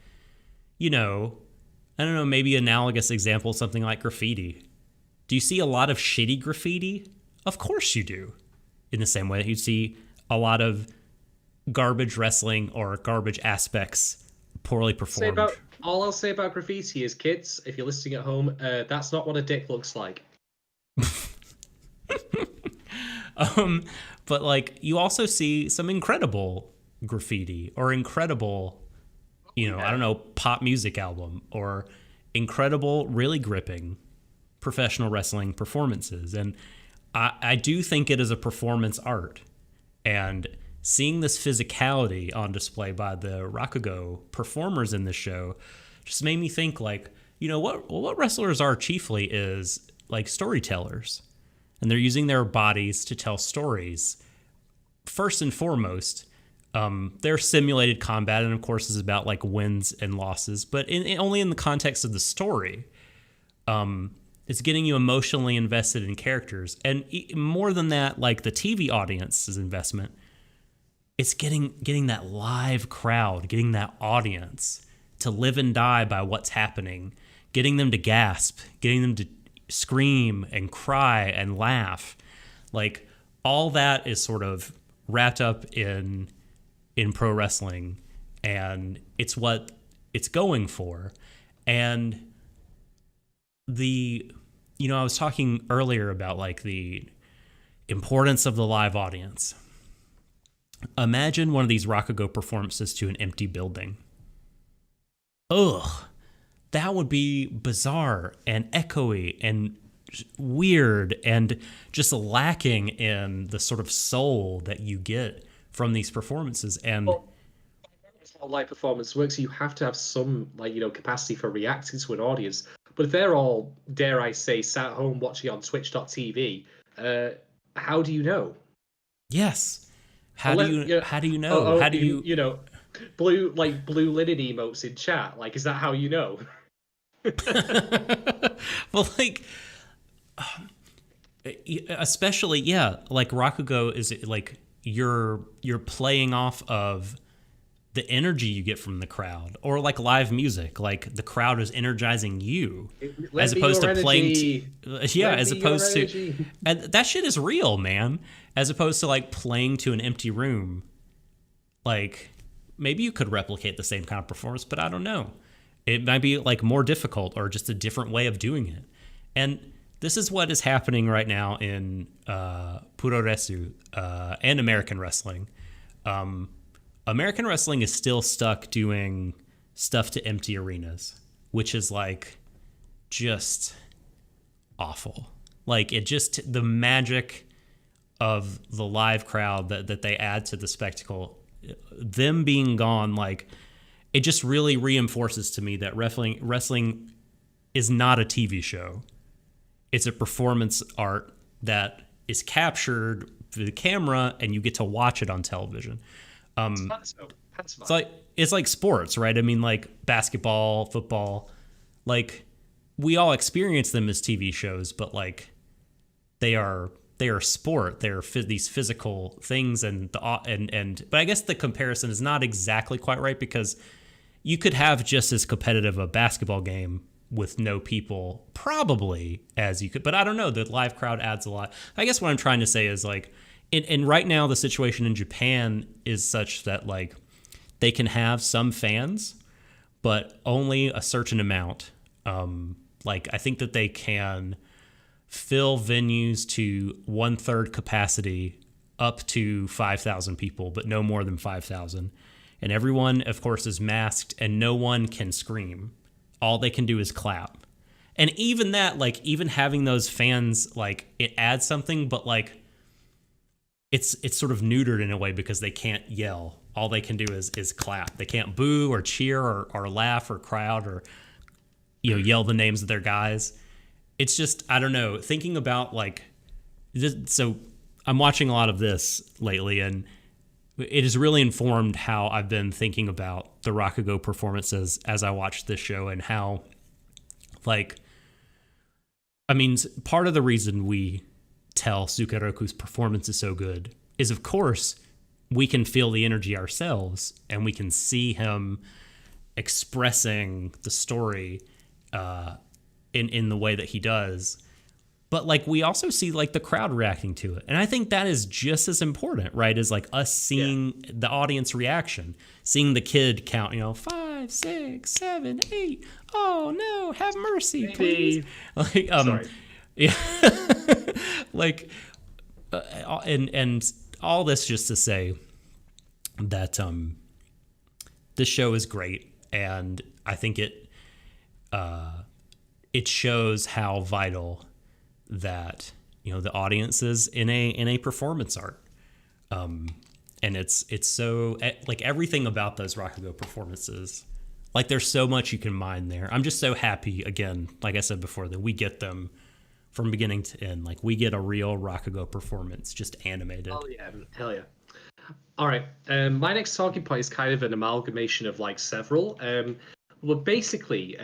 I don't know, maybe analogous example, something like graffiti. Do you see a lot of shitty graffiti? Of course you do. In the same way that you see a lot of garbage wrestling or garbage aspects poorly Say performed. about all I'll say about graffiti is, kids, if you're listening at home, that's not what a dick looks like. But like you also see some incredible graffiti or incredible, I don't know, pop music album or incredible, really gripping professional wrestling performances. And I do think it is a performance art. And seeing this physicality on display by the Rakugo performers in this show just made me think like, what wrestlers are chiefly is like storytellers. And they're using their bodies to tell stories. First and foremost, their simulated combat, and of course, is about like wins and losses, but only in the context of the story. It's getting you emotionally invested in characters, and more than that, like the TV audience's investment, it's getting that live crowd, getting that audience to live and die by what's happening, getting them to gasp, getting them to scream and cry and laugh. Like all that is sort of wrapped up in pro wrestling, and it's what it's going for. And I was talking earlier about like the importance of the live audience. Imagine one of these Rakugo performances to an empty building. Ugh. That would be bizarre and echoey and weird and just lacking in the sort of soul that you get from these performances. And That's how live performance works. You have to have some capacity for reacting to an audience. But if they're all, dare I say, sat at home watching on twitch.tv, how do you know? yes. How do you know? Blue linen emotes in chat. Like, is that how you know? Well, like, especially, yeah, like Rakugo is like you're playing off of the energy you get from the crowd, or like live music, like the crowd is energizing you as opposed to playing. And that shit is real, man. As opposed to like playing to an empty room. Like maybe you could replicate the same kind of performance, but I don't know. It might be like more difficult or just a different way of doing it. And this is what is happening right now in Puroresu and American wrestling. American wrestling is still stuck doing stuff to empty arenas, which is like just awful. Like the magic of the live crowd that they add to the spectacle, them being gone, like it just really reinforces to me that wrestling is not a TV show. It's a performance art that is captured through the camera and you get to watch it on television. It's like sports, right? I mean, like basketball, football, like we all experience them as TV shows, but like they are sport. They're these physical things, but I guess the comparison is not exactly quite right, because you could have just as competitive a basketball game with no people probably as you could, but I don't know. The live crowd adds a lot. I guess what I'm trying to say is like, and right now the situation in Japan is such that like they can have some fans, but only a certain amount. Like I think that they can fill venues to 1/3 capacity up to 5,000 people, but no more than 5,000. And everyone, of course, is masked and no one can scream. All they can do is clap. And even that, like even having those fans, like it adds something, but like it's sort of neutered in a way because they can't yell. All they can do is clap. They can't boo or cheer or laugh or cry out or yell the names of their guys. It's just, I don't know, thinking about like this, so I'm watching a lot of this lately, and it has really informed how I've been thinking about the Rakugo performances as I watched this show, and how, like, I mean, part of the reason we tell Sukeroku's performance is so good is, of course, we can feel the energy ourselves, and we can see him expressing the story in the way that he does. But like we also see like the crowd reacting to it. And I think that is just as important, right? As like us seeing the audience reaction, seeing the kid count, 5, 5, 6, 7, 8. Oh no, have mercy, Maybe. please. Like, Sorry. yeah, like, and all this just to say that this show is great, and I think it shows how vital that the audience is in a performance art. And it's so like everything about those Rakugo performances, like there's so much you can mine there. I'm just so happy, again, like I said before, that we get them from beginning to end. Like we get a real Rakugo performance just animated. Oh yeah, hell yeah. All right, my next talking point is kind of an amalgamation of like several. Well, basically,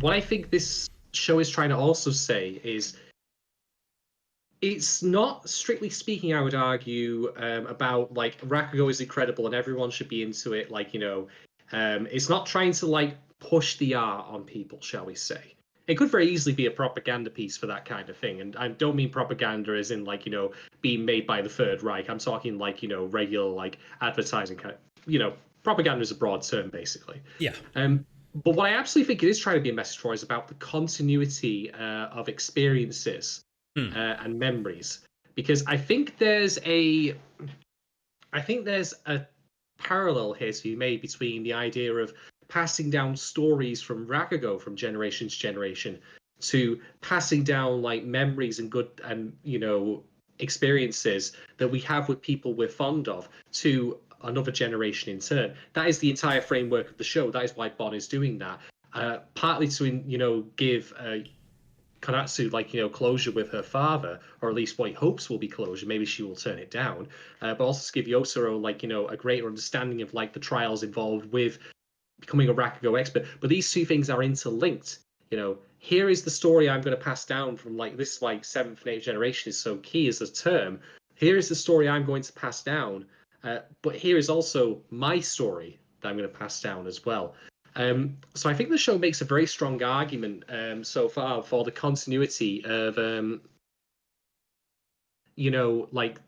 what I think this show is trying to also say is it's not, strictly speaking, I would argue, about like Rakugo is incredible and everyone should be into it. Like, it's not trying to like push the art on people, shall we say. It could very easily be a propaganda piece for that kind of thing. And I don't mean propaganda as in like, being made by the Third Reich. I'm talking like, regular like advertising kind of, propaganda is a broad term, basically. Yeah. But what I absolutely think it is trying to be a message for is about the continuity of experiences and memories, because I think there's a parallel here to be made between the idea of passing down stories from Rakugo from generation to generation to passing down like memories and good and experiences that we have with people we're fond of to another generation in turn. That is the entire framework of the show. That is why Bon is doing that. Partly to give Konatsu closure with her father, or at least what he hopes will be closure. Maybe she will turn it down, but also to give Yosuro a greater understanding of like the trials involved with becoming a Rakugo expert. But these two things are interlinked. Here is the story I'm going to pass down from like this like seventh and eighth generation is so key as a term. Here is the story I'm going to pass down, but here is also my story that I'm going to pass down as well. So I think the show makes a very strong argument so far for the continuity of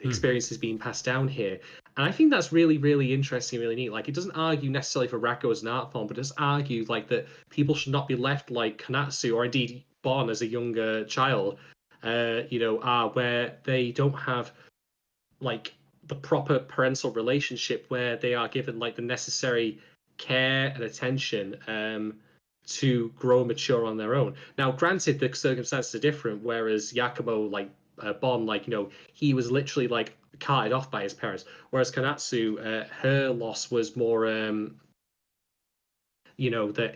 experiences being passed down here. And I think that's really, really interesting, really neat. Like, it doesn't argue necessarily for Rakugo as an art form, but it does argue like that people should not be left like Konatsu, or indeed Bon as a younger child, are where they don't have like the proper parental relationship, where they are given like the necessary care and attention to grow and mature on their own. Now, granted, the circumstances are different, whereas Yakumo, like Bon, he was literally like carted off by his parents, whereas Konatsu, her loss was more that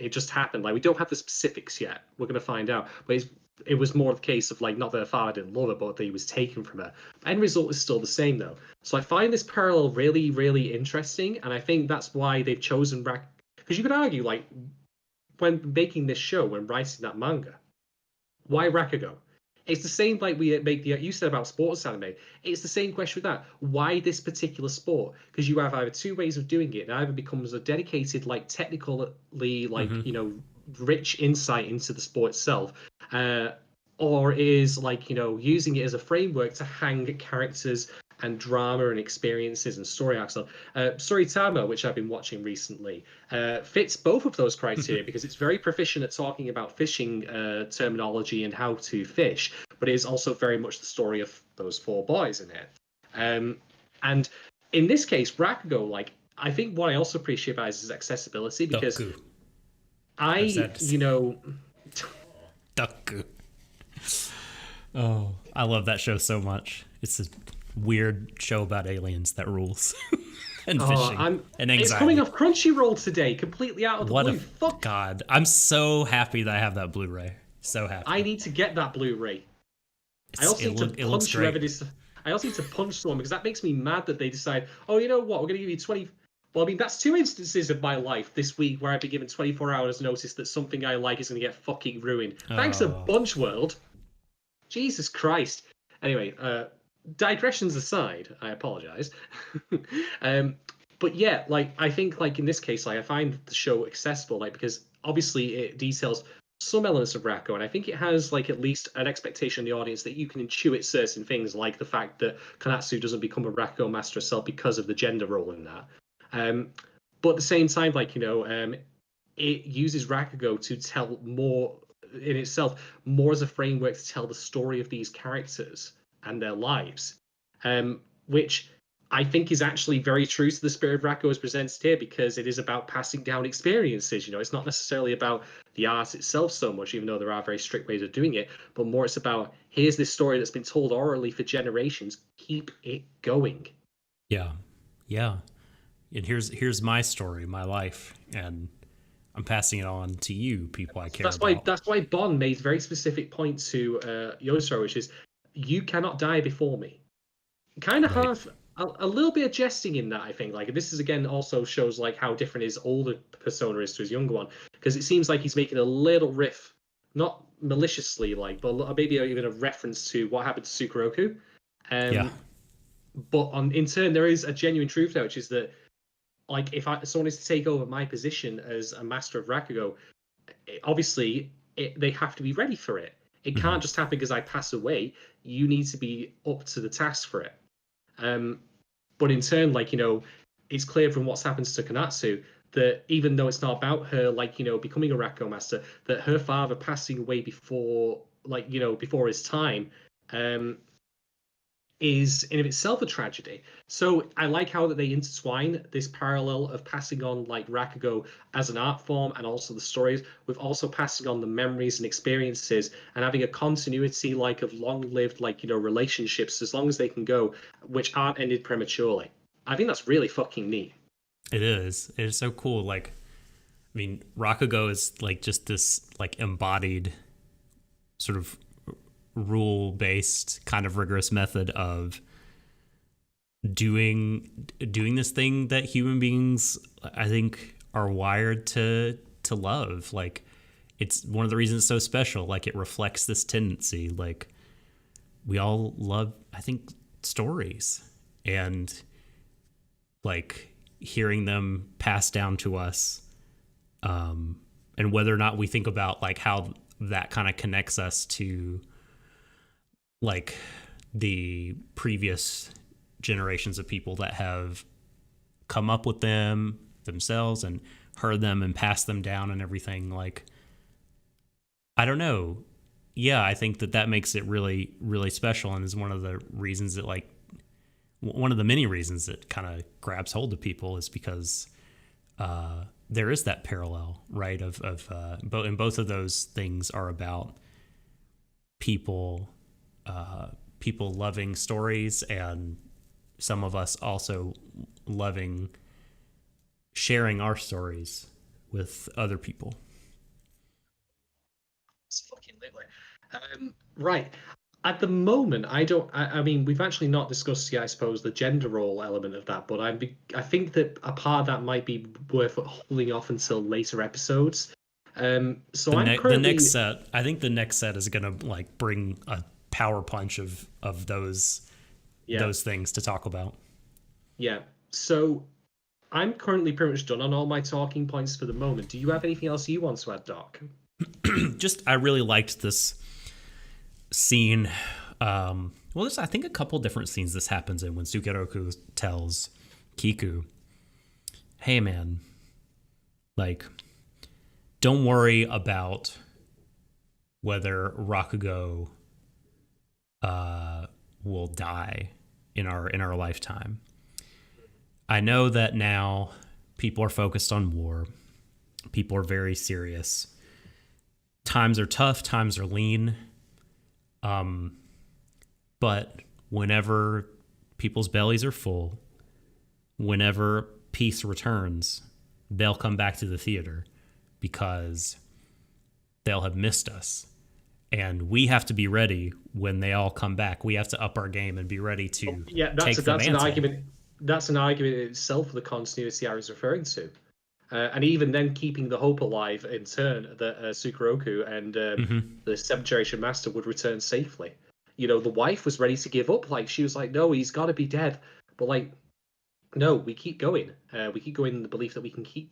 it just happened. Like, we don't have the specifics yet. We're going to find out, but it was more the case of like not that her father didn't love her, but that he was taken from her. End result is still the same though. So I find this parallel really, really interesting, and I think that's why they've chosen because you could argue like when making this show, when writing that manga, why Rakugo? It's the same like we make you said about sports anime. It's the same question with that. Why this particular sport? Because you have either two ways of doing it. It either becomes a dedicated, like technically, like rich insight into the sport itself, or is like using it as a framework to hang characters and drama and experiences and story arcs on. Storytama, which I've been watching recently, fits both of those criteria because it's very proficient at talking about fishing terminology and how to fish, but it is also very much the story of those four boys in it. And in this case, Rakugo, like, I think what I also appreciate about is accessibility, because Doku. Doku. Oh, I love that show so much. It's a weird show about aliens that rules. And fishing and anxiety. It's coming off Crunchyroll today, completely out of the blue. Fuck. God, I'm so happy that I have that Blu-ray. So happy. I need to get that Blu-ray. I also need to punch whoever this. I also need to punch someone, because that makes me mad that they decide, oh, you know what, we're going to give you 20. Well, I mean, that's two instances of my life this week where I've been given 24 hours notice that something I like is going to get fucking ruined. Thanks a bunch, world. Jesus Christ. Anyway, digressions aside, I apologize. But yeah, like, I think like in this case, like, I find the show accessible, like, because obviously it details some elements of Rakugo, and I think it has like at least an expectation in the audience that you can intuit certain things, like the fact that Konatsu doesn't become a Rakugo master herself because of the gender role in that. but at the same time, like, it uses Rakugo to tell more in itself, more as a framework to tell the story of these characters and their lives, which I think is actually very true to the spirit of Rakugo as presented here, because it is about passing down experiences. It's not necessarily about the art itself so much, even though there are very strict ways of doing it, but more it's about, here's this story that's been told orally for generations, keep it going. Yeah. Yeah. And here's my story, my life, and I'm passing it on to you, people I care about. That's why Bon made very specific point to Yosaro, which is, you cannot die before me. Kind of Right. have a little bit of jesting in that, I think. Like, this is again also shows like how different his older persona is to his younger one, because it seems like he's making a little riff, not maliciously, like, but maybe even a reference to what happened to Sukeroku. Yeah. But in turn, there is a genuine truth there, which is that, like, if someone is to take over my position as a master of Rakugo, obviously they have to be ready for it. It can't just happen because I pass away. You need to be up to the task for it. But in turn, like, it's clear from what's happened to Kanatsu that even though it's not about her, like, becoming a Rakugo master, that her father passing away before, like, before his time, is in of itself a tragedy. So I like how that they intertwine this parallel of passing on like Rakugo as an art form and also the stories, with also passing on the memories and experiences and having a continuity like of long-lived like relationships as long as they can go, which aren't ended prematurely. I think that's really fucking neat. It is. It is so cool. Like, I mean, Rakugo is like just this like embodied sort of rule-based kind of rigorous method of doing this thing that human beings, I think, are wired to love. Like, it's one of the reasons it's so special. Like, it reflects this tendency. Like, we all love, I think, stories, and like hearing them passed down to us, and whether or not we think about like how that kind of connects us to like the previous generations of people that have come up with them themselves and heard them and passed them down and everything. Like, I don't know. Yeah, I think that makes it really, really special, and is one of the reasons that, like, one of the many reasons it kind of grabs hold of people, is because there is that parallel, right? And both of those things are about people loving stories, and some of us also loving sharing our stories with other people. It's fucking lit. Right. At the moment, I don't. I mean, we've actually not discussed yet, I suppose, the gender role element of that. But I think that a part of that might be worth holding off until later episodes. So I'm currently the next set. I think the next set is gonna like bring a power punch of those things to talk about. Yeah. So I'm currently pretty much done on all my talking points for the moment. Do you have anything else you want to add, Doc? Just, I really liked this scene. Well, there's, I think, a couple different scenes this happens in, when Sukeroku tells Kiku, hey man, like, don't worry about whether Rakugo will die in our lifetime. I know that now people are focused on war. People are very serious. Times are tough, times are lean. But whenever people's bellies are full, whenever peace returns, they'll come back to the theater because they'll have missed us. And we have to be ready when they all come back. We have to up our game and be ready to take the mantle. An argument. That's an argument in itself for the continuity I was referring to. And even then, keeping the hope alive in turn that Sukeroku and the seventh generation master would return safely. The wife was ready to give up. Like, she was like, no, he's got to be dead. But, like, no, we keep going. We keep going in the belief that we can keep,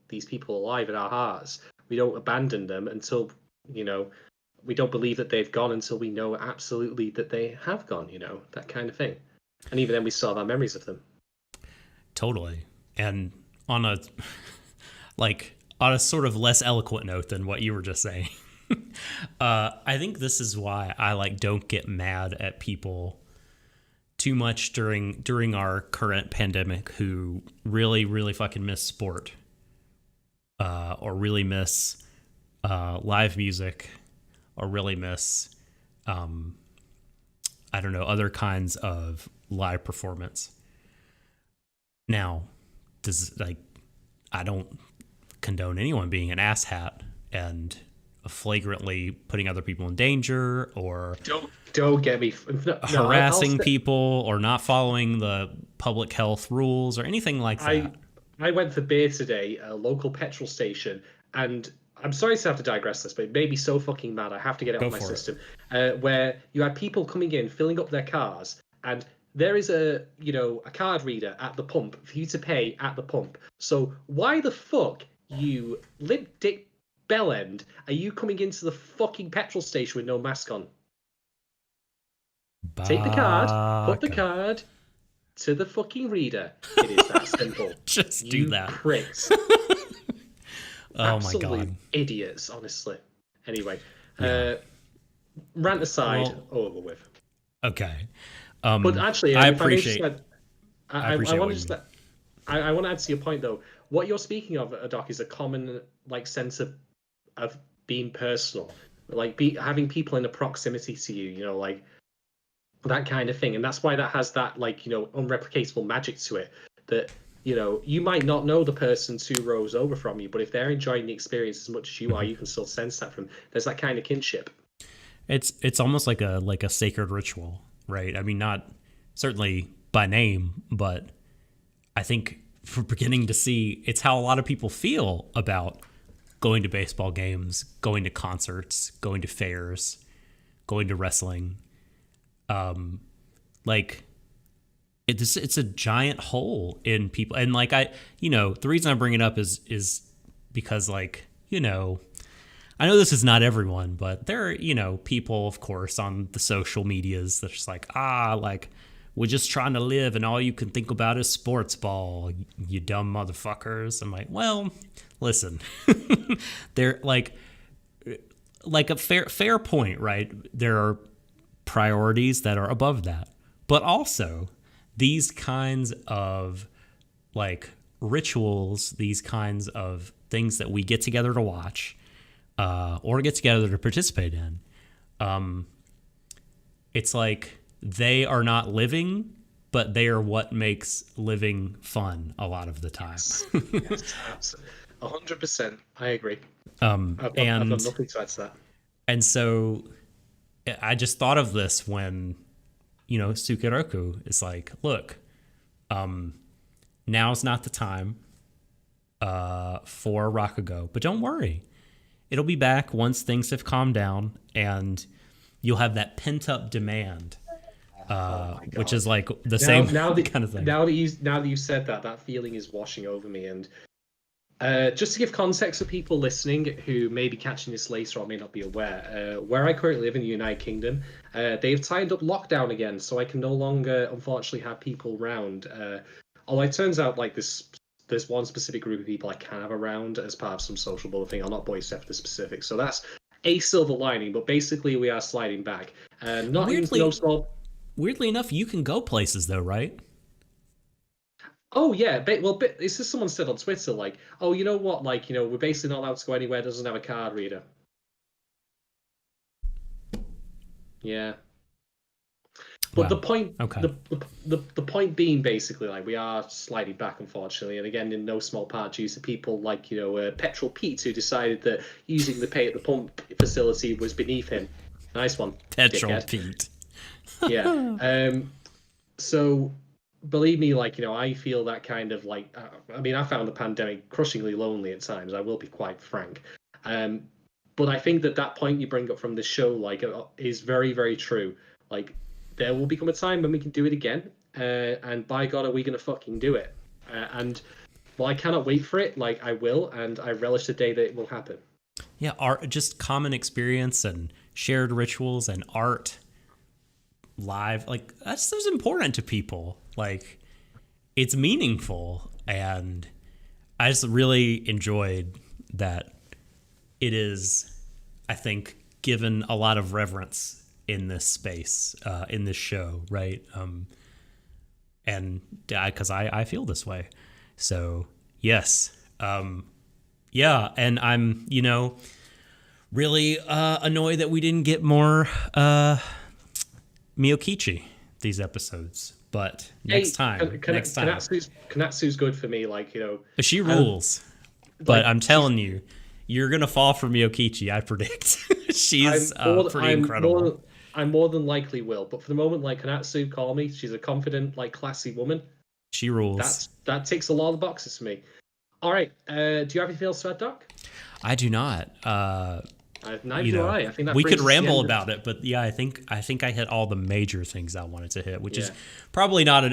these people alive in our hearts. We don't abandon them until, we don't believe that they've gone until we know absolutely that they have gone, that kind of thing. And even then, we still have our memories of them. Totally. And on a on a sort of less eloquent note than what you were just saying. I think this is why I don't get mad at people too much during our current pandemic who really fucking miss sport, or really miss live music, or really miss I don't know, other kinds of live performance. Now, I don't condone anyone being an asshat and flagrantly putting other people in danger, or don't get me harassing people, or not following the public health rules or anything like that. I went for beer today at a local petrol station, and I'm sorry to have to digress this, but it made me so fucking mad. I have to get it off my system. Where you had people coming in, filling up their cars, and there is a card reader at the pump for you to pay at the pump. So why the fuck, you limp dick bellend, are you coming into the fucking petrol station with no mask on? Take the card, put the card to the fucking reader. It is that simple. Just do that. Pricks. Absolute my God. idiots, honestly. Anyway, rant aside, over with. Okay. But actually, I appreciate. I want to add to your point, though. What you're speaking of, Doc, is a common sense of being personal, having people in a proximity to you, that kind of thing, and that's why that has that unreplicatable magic to it. That you might not know the person 2 rows over from you, but if they're enjoying the experience as much as you are, you can still sense that from. There's that kind of kinship. It's almost like a sacred ritual, right? I mean, not certainly by name, but I think we're beginning to see it's how a lot of people feel about going to baseball games, going to concerts, going to fairs, going to wrestling. It's a giant hole in people, and the reason I bring it up is because I know this is not everyone, but there are people, of course, on the social medias that's just we're just trying to live, and all you can think about is sports ball, you dumb motherfuckers. I'm like, well, listen, they're a fair point, right? There are priorities that are above that, but also these kinds of rituals, these kinds of things that we get together to watch, or get together to participate in, it's they are not living, but they are what makes living fun a lot of the time. Yes, 100%. I agree. I've got nothing to add to that. And so I just thought of this when, Sukeroku is look, now's not the time for Rakugo, but don't worry. It'll be back once things have calmed down, and you'll have that pent-up demand, which is the same kind of thing. Now that you said that feeling is washing over me. And just to give context for people listening who may be catching this later or may not be aware, where I currently live in the United Kingdom, they've tightened up lockdown again, so I can no longer, unfortunately, have people around. Although it turns out there's one specific group of people I can have around as part of some social bubble thing. I'll not bore you to the specifics. So that's a silver lining, but basically we are sliding back. Weirdly enough, you can go places though, right? Oh yeah, it's just someone said on Twitter, oh, you know what, we're basically not allowed to go anywhere that doesn't have a card reader. Yeah. But the point, the point being basically, we are sliding back, unfortunately, and again, in no small part due to people Petrol Pete, who decided that using the pay at the pump facility was beneath him. Nice one, Petrol Pete. Yeah. So believe me, I feel that kind of I found the pandemic crushingly lonely at times. I will be quite frank. But I think that point you bring up from this show, is very, very true. There will become a time when we can do it again, and by God, are we going to fucking do it? And I cannot wait for it. I will, and I relish the day that it will happen. Yeah, art, just common experience and shared rituals and art, live, that's important to people. It's meaningful, and I just really enjoyed that it is, I think, given a lot of reverence in this space, in this show, right? And because I feel this way. So, yes. Yeah, and I'm, really annoyed that we didn't get more Miyokichi these episodes. But next time. Kanatsu's good for me, She rules. But I'm telling you, you're going to fall for Miyokichi, I predict. She's pretty incredible. I more than likely will. But for the moment, Kanatsu, call me. She's a confident, classy woman. She rules. That ticks a lot of the boxes for me. All right. Do you have anything else to add, Doc? I do not. Neither do I. I think that we could ramble about it, but yeah, I think I hit all the major things I wanted to hit, which is probably not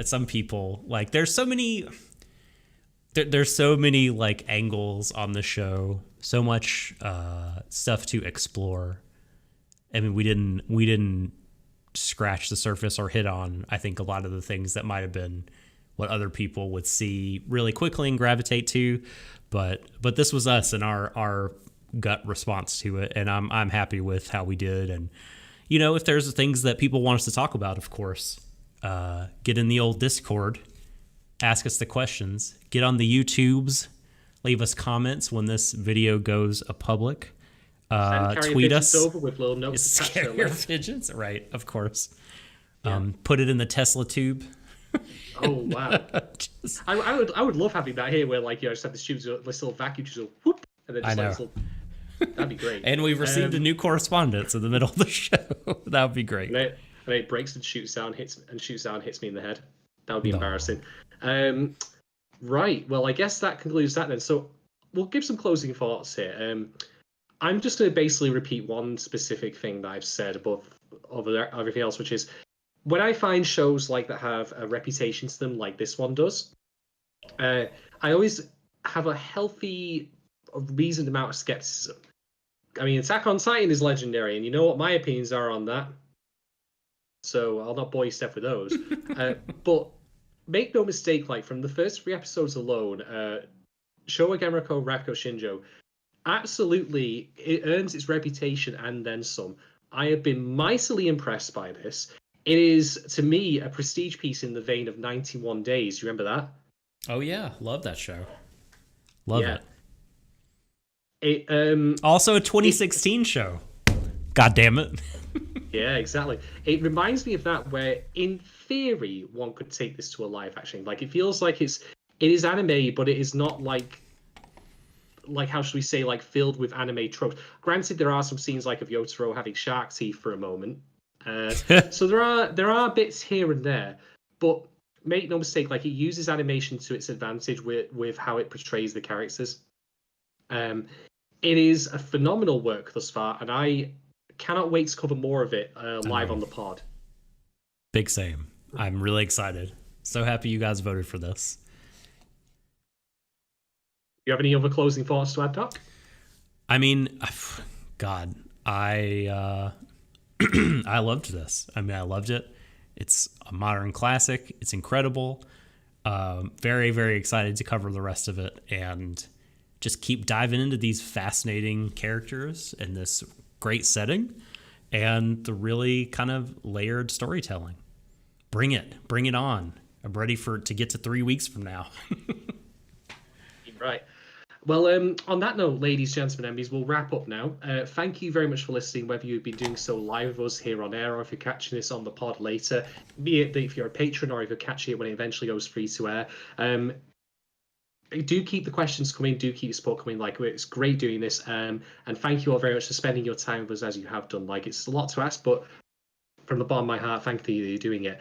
some people there's so many angles on the show, so much stuff to explore. I mean, we didn't scratch the surface or hit on, I think, a lot of the things that might have been what other people would see really quickly and gravitate to, but this was us and our gut response to it, and I'm happy with how we did. And if there's things that people want us to talk about, of course, get in the old Discord, ask us the questions, get on the YouTubes, leave us comments when this video goes public, tweet us over with little notes. Carrier pigeons, right? Of course. Put it in the Tesla tube. Oh wow! I would love having that here, where just have the tubes, this little vacuum, just go whoop, and then just that'd be great. And we've received a new correspondence in the middle of the show. That would be great. And it breaks and shoots down, hits me in the head. That would be embarrassing. Right. Well, I guess that concludes that then. So we'll give some closing thoughts here. I'm just going to basically repeat one specific thing that I've said above everything else, which is when I find shows that have a reputation to them, like this one does, I always have a healthy, reasoned amount of skepticism. I mean, Attack on Titan is legendary, and you know what my opinions are on that. So I'll not bore you step with those. But make no mistake, from the first 3 episodes alone, Showa Genroku Rakugo Shinju, absolutely, it earns its reputation and then some. I have been mightily impressed by this. It is, to me, a prestige piece in the vein of 91 Days. You remember that? Oh, yeah. Love that show. Love it. Also a 2016 show. God damn it. Yeah, exactly. It reminds me of that, where in theory one could take this to a live action. It feels like it is anime, but it is not how should we say, filled with anime tropes. Granted, there are some scenes of Yotaro having shark teeth for a moment. So there are bits here and there, but make no mistake, it uses animation to its advantage with how it portrays the characters. It is a phenomenal work thus far, and I cannot wait to cover more of it live on the pod. Big same. I'm really excited. So happy you guys voted for this. You have any other closing thoughts to add, Doc? I mean, God, I loved this. I mean, I loved it. It's a modern classic. It's incredible. Very, very excited to cover the rest of it and just keep diving into these fascinating characters in this great setting and the really kind of layered storytelling. Bring it on. I'm ready to get to 3 weeks from now. Right. Well, on that note, ladies, gentlemen, MBs, we'll wrap up now. Thank you very much for listening, whether you've been doing so live with us here on air or if you're catching this on the pod later, be it if you're a patron or if you're catching it when it eventually goes free to air. Do keep the questions coming. Do keep the support coming. It's great doing this. And thank you all very much for spending your time with us as you have done. It's a lot to ask, but from the bottom of my heart, thank you that you're doing it.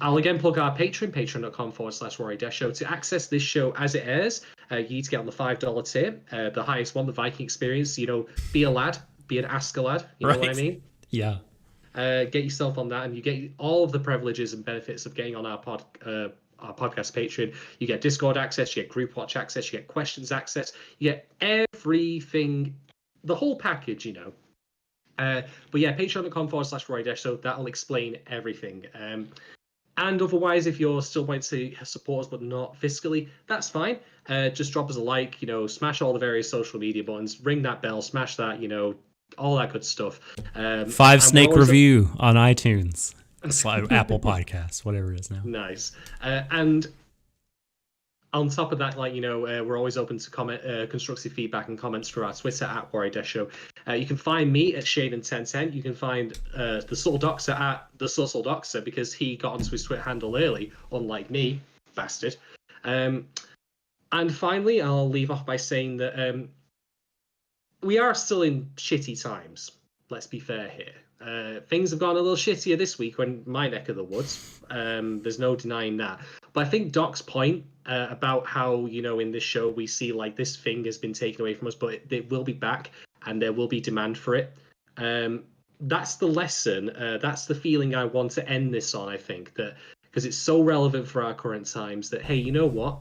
I'll again plug our Patreon, patreon.com/Warui Deshou. To access this show as it airs, you need to get on the $5 tier, the highest one, the Viking Experience. Be a lad, be an Ask a lad. You know what I mean? Yeah. Get yourself on that, and you get all of the privileges and benefits of getting on our podcast Patreon. You get Discord access, you get group watch access, you get questions access, you get everything, the whole package, But yeah, patreon.com/Warui Deshou. So that'll explain everything. And otherwise, if you're still wanting to support us but not fiscally, that's fine. Just drop us a like, smash all the various social media buttons, ring that bell, smash that, all that good stuff. 5-snake review on iTunes, Apple Podcasts, whatever it is now. Nice. And on top of that, we're always open to constructive feedback and comments through our Twitter at Warui Deshou. You can find me at Shadon1010. You can find the Subtle Doxer at the Subtle Doxer because he got onto his Twitter handle early, unlike me, bastard. And finally, I'll leave off by saying that we are still in shitty times. Let's be fair here. Things have gone a little shittier this week in my neck of the woods. There's no denying that. But I think Doc's point about how, in this show we see like this thing has been taken away from us, but it will be back and there will be demand for it. That's the lesson. That's the feeling I want to end this on, I think, that because it's so relevant for our current times that, hey, you know what?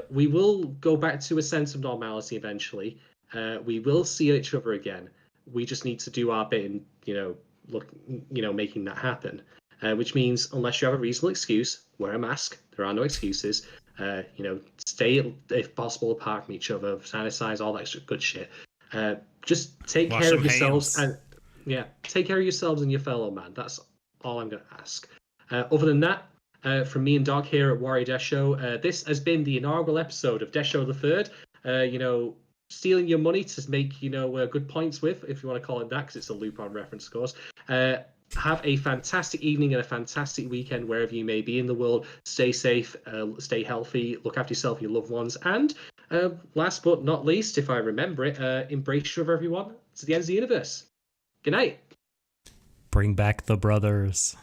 We will go back to a sense of normality eventually. We will see each other again. We just need to do our bit in, making that happen. Which means, unless you have a reasonable excuse, wear a mask. There are no excuses. Stay, if possible, apart from each other, sanitize, all that good shit. Just take care of yourselves and take care of yourselves and your fellow man. That's all I'm going to ask. Other than that, from me and Doc here at Warui Deshou, this has been the inaugural episode of Deshou the Third. Stealing your money to make good points with, if you want to call it that, because it's a Lupin reference, of course. Have a fantastic evening and a fantastic weekend wherever you may be in the world. Stay safe, stay healthy, look after yourself and your loved ones, and last but not least, if I remember it, embrace each other, everyone. To the ends of the universe. Good night. Bring back the brothers.